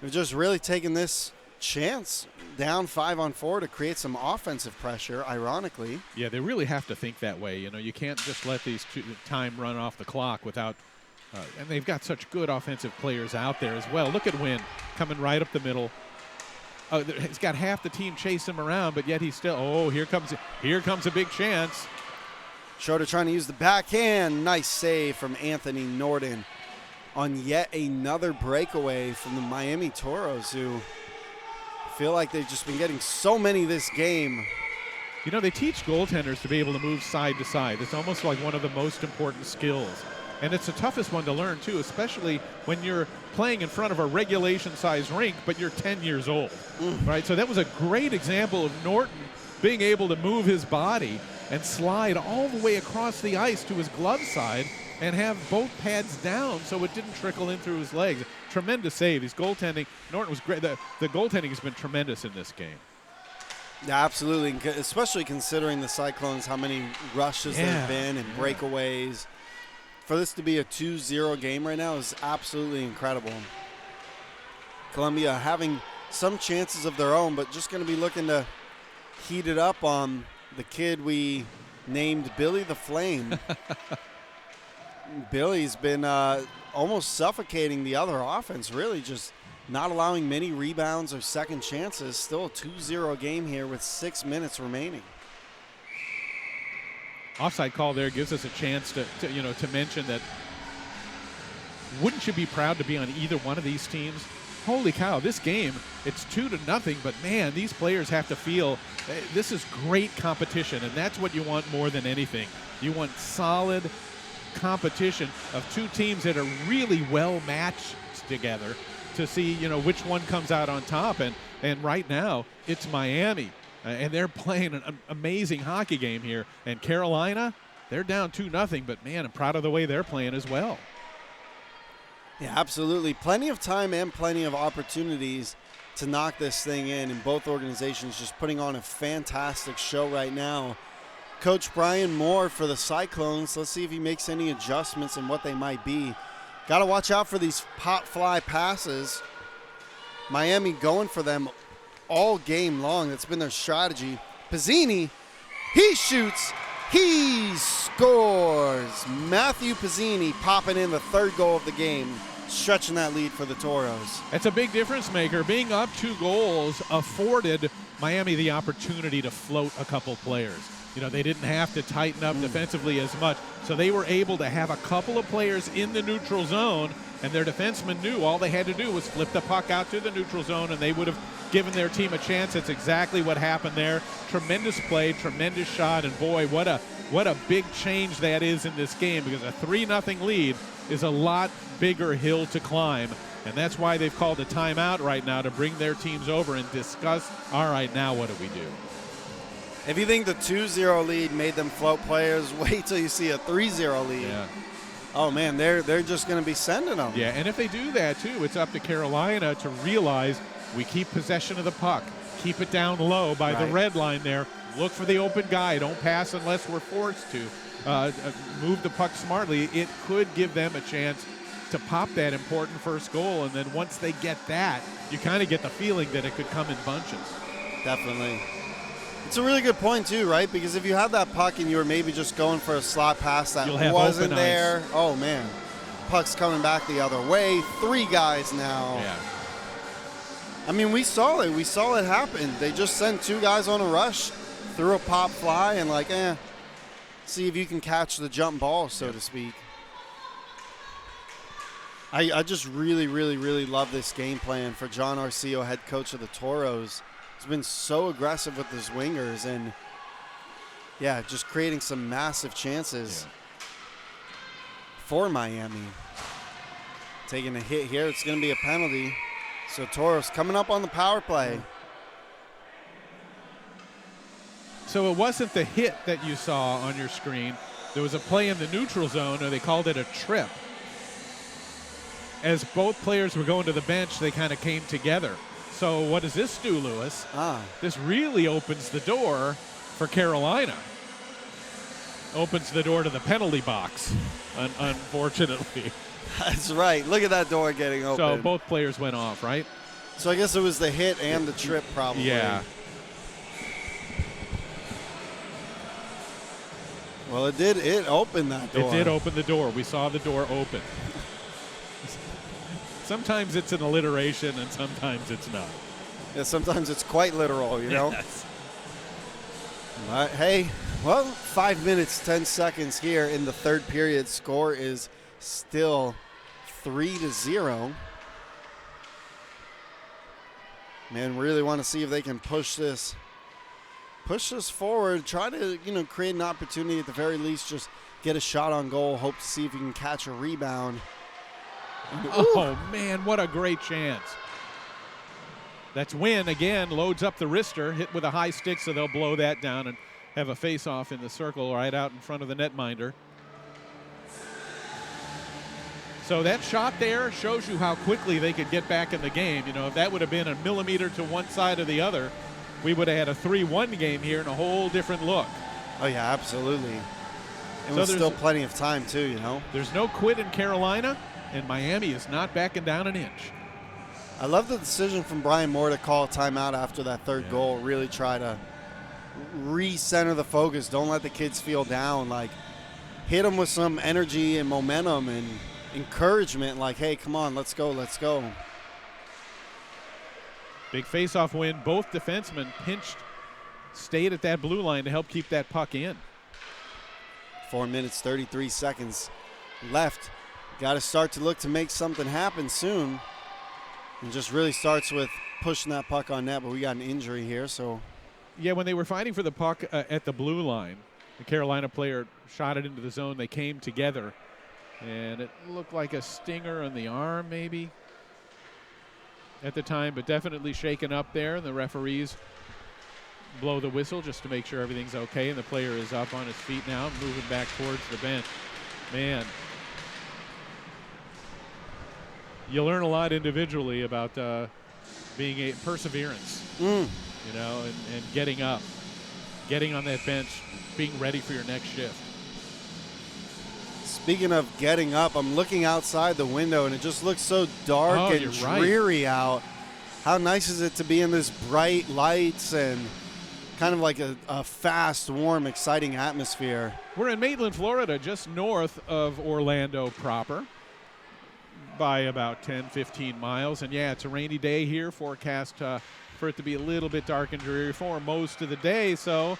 They've just really taken this chance down 5-on-4 to create some offensive pressure, ironically. Yeah, they really have to think that way. You can't just let these time run off the clock without and they've got such good offensive players out there as well. Look at Wynn coming right up the middle. He's got half the team chasing him around, but yet he's still, here comes a big chance. Schroeder trying to use the backhand. Nice save from Anthony Norton on yet another breakaway from the Miami Toros, who feel like they've just been getting so many this game. They teach goaltenders to be able to move side to side. It's almost like one of the most important skills. And it's the toughest one to learn, too, especially when you're playing in front of a regulation-sized rink, but you're 10 years old, right? So that was a great example of Norton being able to move his body and slide all the way across the ice to his glove side and have both pads down so it didn't trickle in through his legs. Tremendous save. His goaltending, Norton was great. The goaltending has been tremendous in this game. Yeah, absolutely, especially considering the Cyclones, how many rushes there have been and breakaways. For this to be a 2-0 game right now is absolutely incredible. Columbia having some chances of their own, but just going to be looking to heat it up on the kid we named Billy the Flame. Billy's been almost suffocating the other offense, really just not allowing many rebounds or second chances. Still a 2-0 game here with 6 minutes remaining. Offside call there gives us a chance to mention that wouldn't you be proud to be on either one of these teams? holy cow, this game, it's 2-0, but man, these players have to feel this is great competition, and that's what you want more than anything. You want solid competition of two teams that are really well matched together to see, which one comes out on top. And right now, it's Miami, and they're playing an amazing hockey game here. And Carolina, they're down 2-0, but man, I'm proud of the way they're playing as well. Yeah, absolutely. Plenty of time and plenty of opportunities to knock this thing in, and both organizations just putting on a fantastic show right now. Coach Brian Moore for the Cyclones. Let's see if he makes any adjustments and what they might be. Got to watch out for these pop fly passes. Miami going for them all game long. That's been their strategy. Pizzini, he shoots, he scores. Matthew Pizzini popping in the third goal of the game, stretching that lead for the Toros. It's a big difference maker. Being up 2 goals afforded Miami the opportunity to float a couple players. They didn't have to tighten up defensively as much, so they were able to have a couple of players in the neutral zone, and their defensemen knew all they had to do was flip the puck out to the neutral zone, and they would have given their team a chance. That's exactly what happened there. Tremendous play, tremendous shot, and boy, what a big change that is in this game, because a 3-0 lead is a lot bigger hill to climb, and that's why they've called a timeout right now to bring their teams over and discuss, all right, now what do we do? If you think the 2-0 lead made them float players, wait till you see a 3-0 lead. Yeah. Oh, man, they're just going to be sending them. Yeah, and if they do that, too, it's up to Carolina to realize we keep possession of the puck. Keep it down low by the red line there. Look for the open guy. Don't pass unless we're forced to. Move the puck smartly. It could give them a chance to pop that important first goal, and then once they get that, you kind of get the feeling that it could come in bunches. Definitely. It's a really good point, too, right? Because if you had that puck and you were maybe just going for a slot pass that wasn't there, oh, man, puck's coming back the other way. 3 guys now. Yeah. I mean, we saw it. We saw it happen. They just sent 2 guys on a rush, threw a pop fly, and see if you can catch the jump ball, so to speak. I just really, really, really love this game plan for John Arceo, head coach of the Toros. He's been so aggressive with his wingers and, just creating some massive chances for Miami. Taking a hit here. It's going to be a penalty. So Toros coming up on the power play. So it wasn't the hit that you saw on your screen. There was a play in the neutral zone, or they called it a trip. As both players were going to the bench, they kind of came together. So what does this do, Lewis? This really opens the door for Carolina. Opens the door to the penalty box, unfortunately. That's right. Look at that door getting open. So both players went off, right? So I guess it was the hit and the trip probably. Yeah. Well, it opened that door. It did open the door. We saw the door open. Sometimes it's an alliteration and sometimes it's not. Yeah, sometimes it's quite literal, know? Yes. But, hey, 5 minutes, 10 seconds here in the third period. Score is still 3-0. Man, really want to see if they can push this forward. Try to, create an opportunity at the very least. Just get a shot on goal. Hope to see if you can catch a rebound. Oh, man, what a great chance. That's Wynn, again, loads up the wrister, hit with a high stick, so they'll blow that down and have a face-off in the circle right out in front of the netminder. So that shot there shows you how quickly they could get back in the game. If that would have been a millimeter to one side or the other, we would have had a 3-1 game here and a whole different look. Oh, yeah, absolutely. And So with still plenty of time, too, There's no quit in Carolina, and Miami is not backing down an inch. I love the decision from Brian Moore to call a timeout after that third goal. Really try to recenter the focus. Don't let the kids feel down. Hit them with some energy and momentum and encouragement. Hey, come on, let's go, let's go. Big face-off win. Both defensemen stayed at that blue line to help keep that puck in. 4 minutes, 33 seconds left. Got to start to look to make something happen soon. And just really starts with pushing that puck on net, but we got an injury here, so. Yeah, when they were fighting for the puck at the blue line, the Carolina player shot it into the zone. They came together, and it looked like a stinger on the arm maybe at the time, but definitely shaken up there. And the referees blow the whistle just to make sure everything's okay, and the player is up on his feet now, moving back towards the bench. Man, you learn a lot individually about being a perseverance, you know, and getting up, getting on that bench, being ready for your next shift. Speaking of getting up, I'm looking outside the window, and it just looks so dark and dreary out. How nice is it to be in this bright lights and kind of like a fast, warm, exciting atmosphere. We're in Maitland, Florida, just north of Orlando proper by about 10, 15 miles. And, yeah, it's a rainy day here, forecast for it to be a little bit dark and dreary for most of the day. So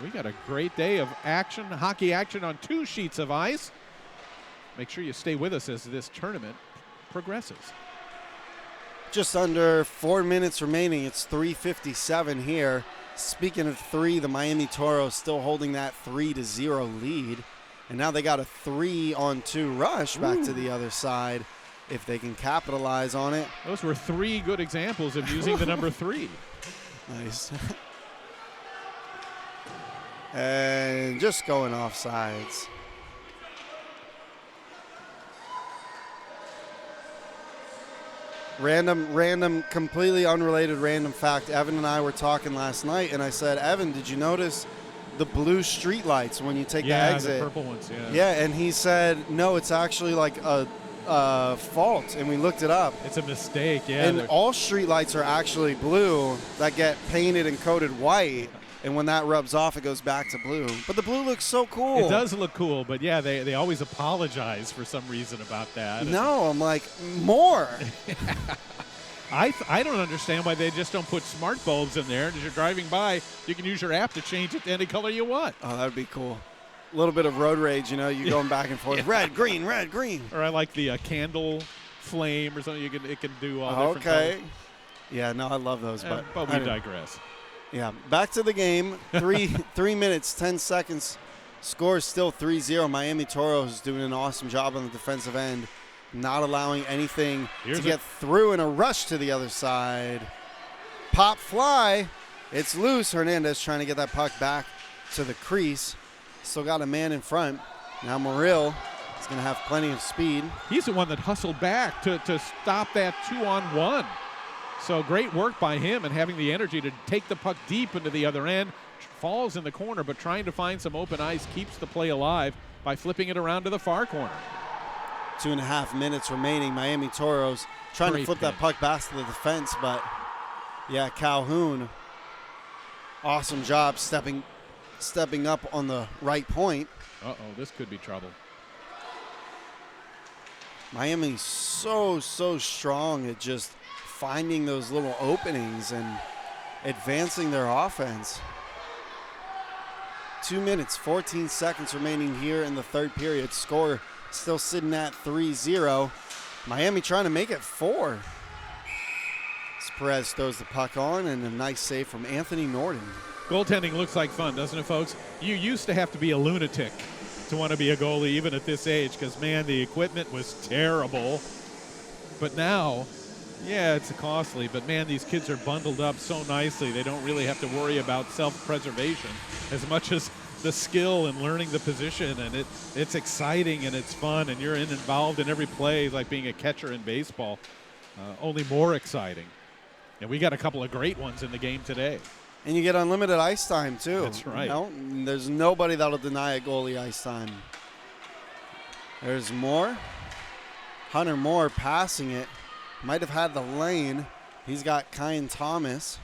we got a great day of action, hockey action on 2 sheets of ice. Make sure you stay with us as this tournament progresses. Just under 4 minutes remaining. It's 3:57 here. Speaking of 3, the Miami Toros still holding that 3-0 lead. And now they got a 3-on-2 rush back to the other side if they can capitalize on it. Those were 3 good examples of using the number 3. Nice. And just going off sides. Random, completely unrelated random fact. Evan and I were talking last night, and I said, Evan, did you notice the blue street lights when you take the exit? Yeah, the purple ones, yeah. Yeah, and he said, no, it's actually like a fault, and we looked it up. It's a mistake, yeah. And all street lights are actually blue that get painted and coated white, and when that rubs off, it goes back to blue. But the blue looks so cool. It does look cool, but yeah, they always apologize for some reason about that. No, I'm like, more. I don't understand why they just don't put smart bulbs in there. As you're driving by, you can use your app to change it to any color you want. Oh, that would be cool. A little bit of road rage, you know, you going back and forth. Yeah. Red, green. Or I like the candle flame or something. It can do all different colors. Yeah, no, I love those. But we digress. Yeah, back to the game. 3 minutes, 10 seconds. Score is still 3-0. Miami Toros doing an awesome job on the defensive end, not allowing anything to get through, in a rush to the other side. Pop fly. It's loose. Hernandez trying to get that puck back to the crease. Still got a man in front. Now Morrill is going to have plenty of speed. He's the one that hustled back to stop that 2-on-1. So great work by him and having the energy to take the puck deep into the other end. Falls in the corner, but trying to find some open ice, keeps the play alive by flipping it around to the far corner. 2.5 minutes remaining. Miami Toros trying to flip that puck back to the defense, but yeah, Calhoun, awesome job stepping up on the right point. Uh-oh, this could be trouble. Miami's so strong at just finding those little openings and advancing their offense. 2 minutes, 14 seconds remaining here in the third period. Score still sitting at 3-0. Miami trying to make it 4. As Perez throws the puck on, and a nice save from Anthony Norton. Goaltending looks like fun, doesn't it, folks? You used to have to be a lunatic to want to be a goalie, even at this age, because, man, the equipment was terrible. But now, yeah, it's costly, but, man, these kids are bundled up so nicely. They don't really have to worry about self-preservation as much as the skill and learning the position, and it's exciting and it's fun, and you're involved in every play like being a catcher in baseball. Only more exciting. And we got a couple of great ones in the game today. And you get unlimited ice time, too. That's right. You know? There's nobody that'll deny a goalie ice time. There's Moore. Hunter Moore passing it. Might have had the lane. He's got Kyan Thomas.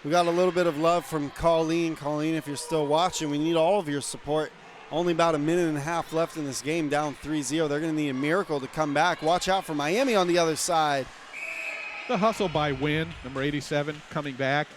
We got a little bit of love from Colleen. Colleen, if you're still watching, we need all of your support. Only about a minute and a half left in this game, down 3-0. They're going to need a miracle to come back. Watch out for Miami on the other side. The hustle by Wynn, number 87, coming back.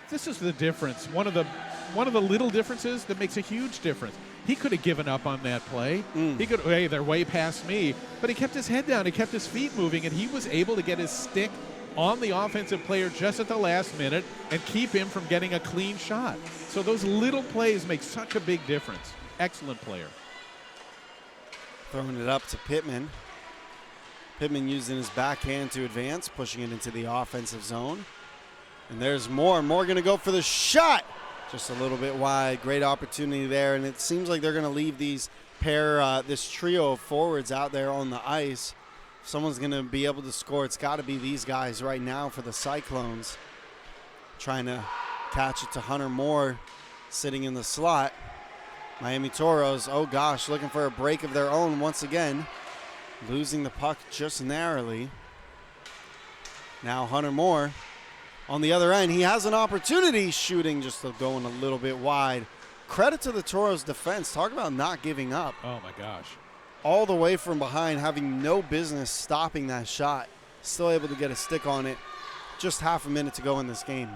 This is the difference. One of the one of the little differences that makes a huge difference. He could have given up on that play. He could, hey, they're way past me. But he kept his head down. He kept his feet moving, and he was able to get his stick on the offensive player just at the last minute and keep him from getting a clean shot. So those little plays make such a big difference. Excellent player. Throwing it up to Pittman. Pittman using his backhand to advance, pushing it into the offensive zone. And there's more. More going to go for the shot. Just a little bit wide. Great opportunity there. And it seems like they're going to leave these this trio of forwards out there on the ice. If someone's going to be able to score, it's got to be these guys right now for the Cyclones. Trying to catch it to Hunter Moore, sitting in the slot. Miami Toros, oh gosh, looking for a break of their own once again. Losing the puck just narrowly. Now Hunter Moore on the other end. He has an opportunity, shooting, just going a little bit wide. Credit to the Toros defense. Talk about not giving up. Oh my gosh. All the way from behind, having no business stopping that shot. Still able to get a stick on it. Just half a minute to go in this game.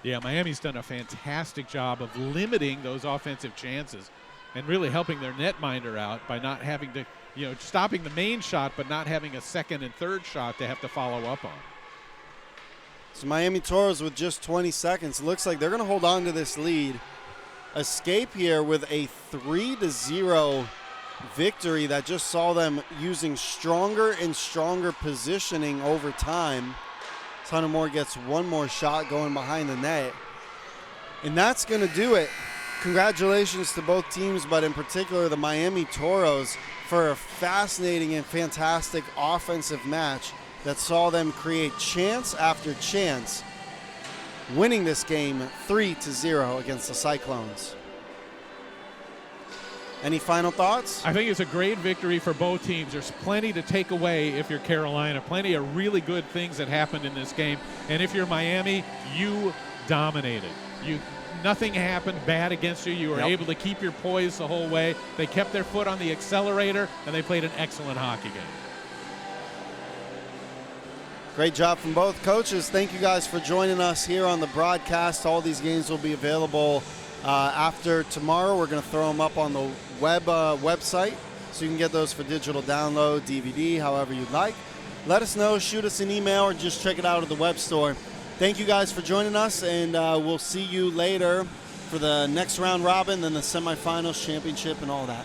Yeah, Miami's done a fantastic job of limiting those offensive chances and really helping their netminder out by not having to, stopping the main shot, but not having a second and third shot to have to follow up on. So Miami Toros with just 20 seconds. Looks like they're going to hold on to this lead. Escape here with a 3-0 victory that just saw them using stronger and stronger positioning over time. Hunter Moore gets one more shot going behind the net. And that's going to do it. Congratulations to both teams, but in particular the Miami Toros for a fascinating and fantastic offensive match that saw them create chance after chance, winning this game 3-0 against the Cyclones. Any final thoughts? I think it's a great victory for both teams. There's plenty to take away if you're Carolina. Plenty of really good things that happened in this game. And if you're Miami, you dominated. Nothing happened bad against you. You were able to keep your poise the whole way. They kept their foot on the accelerator, and they played an excellent hockey game. Great job from both coaches. Thank you guys for joining us here on the broadcast. All these games will be available after tomorrow. We're going to throw them up on the website, so you can get those for digital download, DVD, however you'd like. Let us know, shoot us an email, or just check it out at the web store. Thank you guys for joining us, and we'll see you later for the next round robin, then the semifinals, championship, and all that.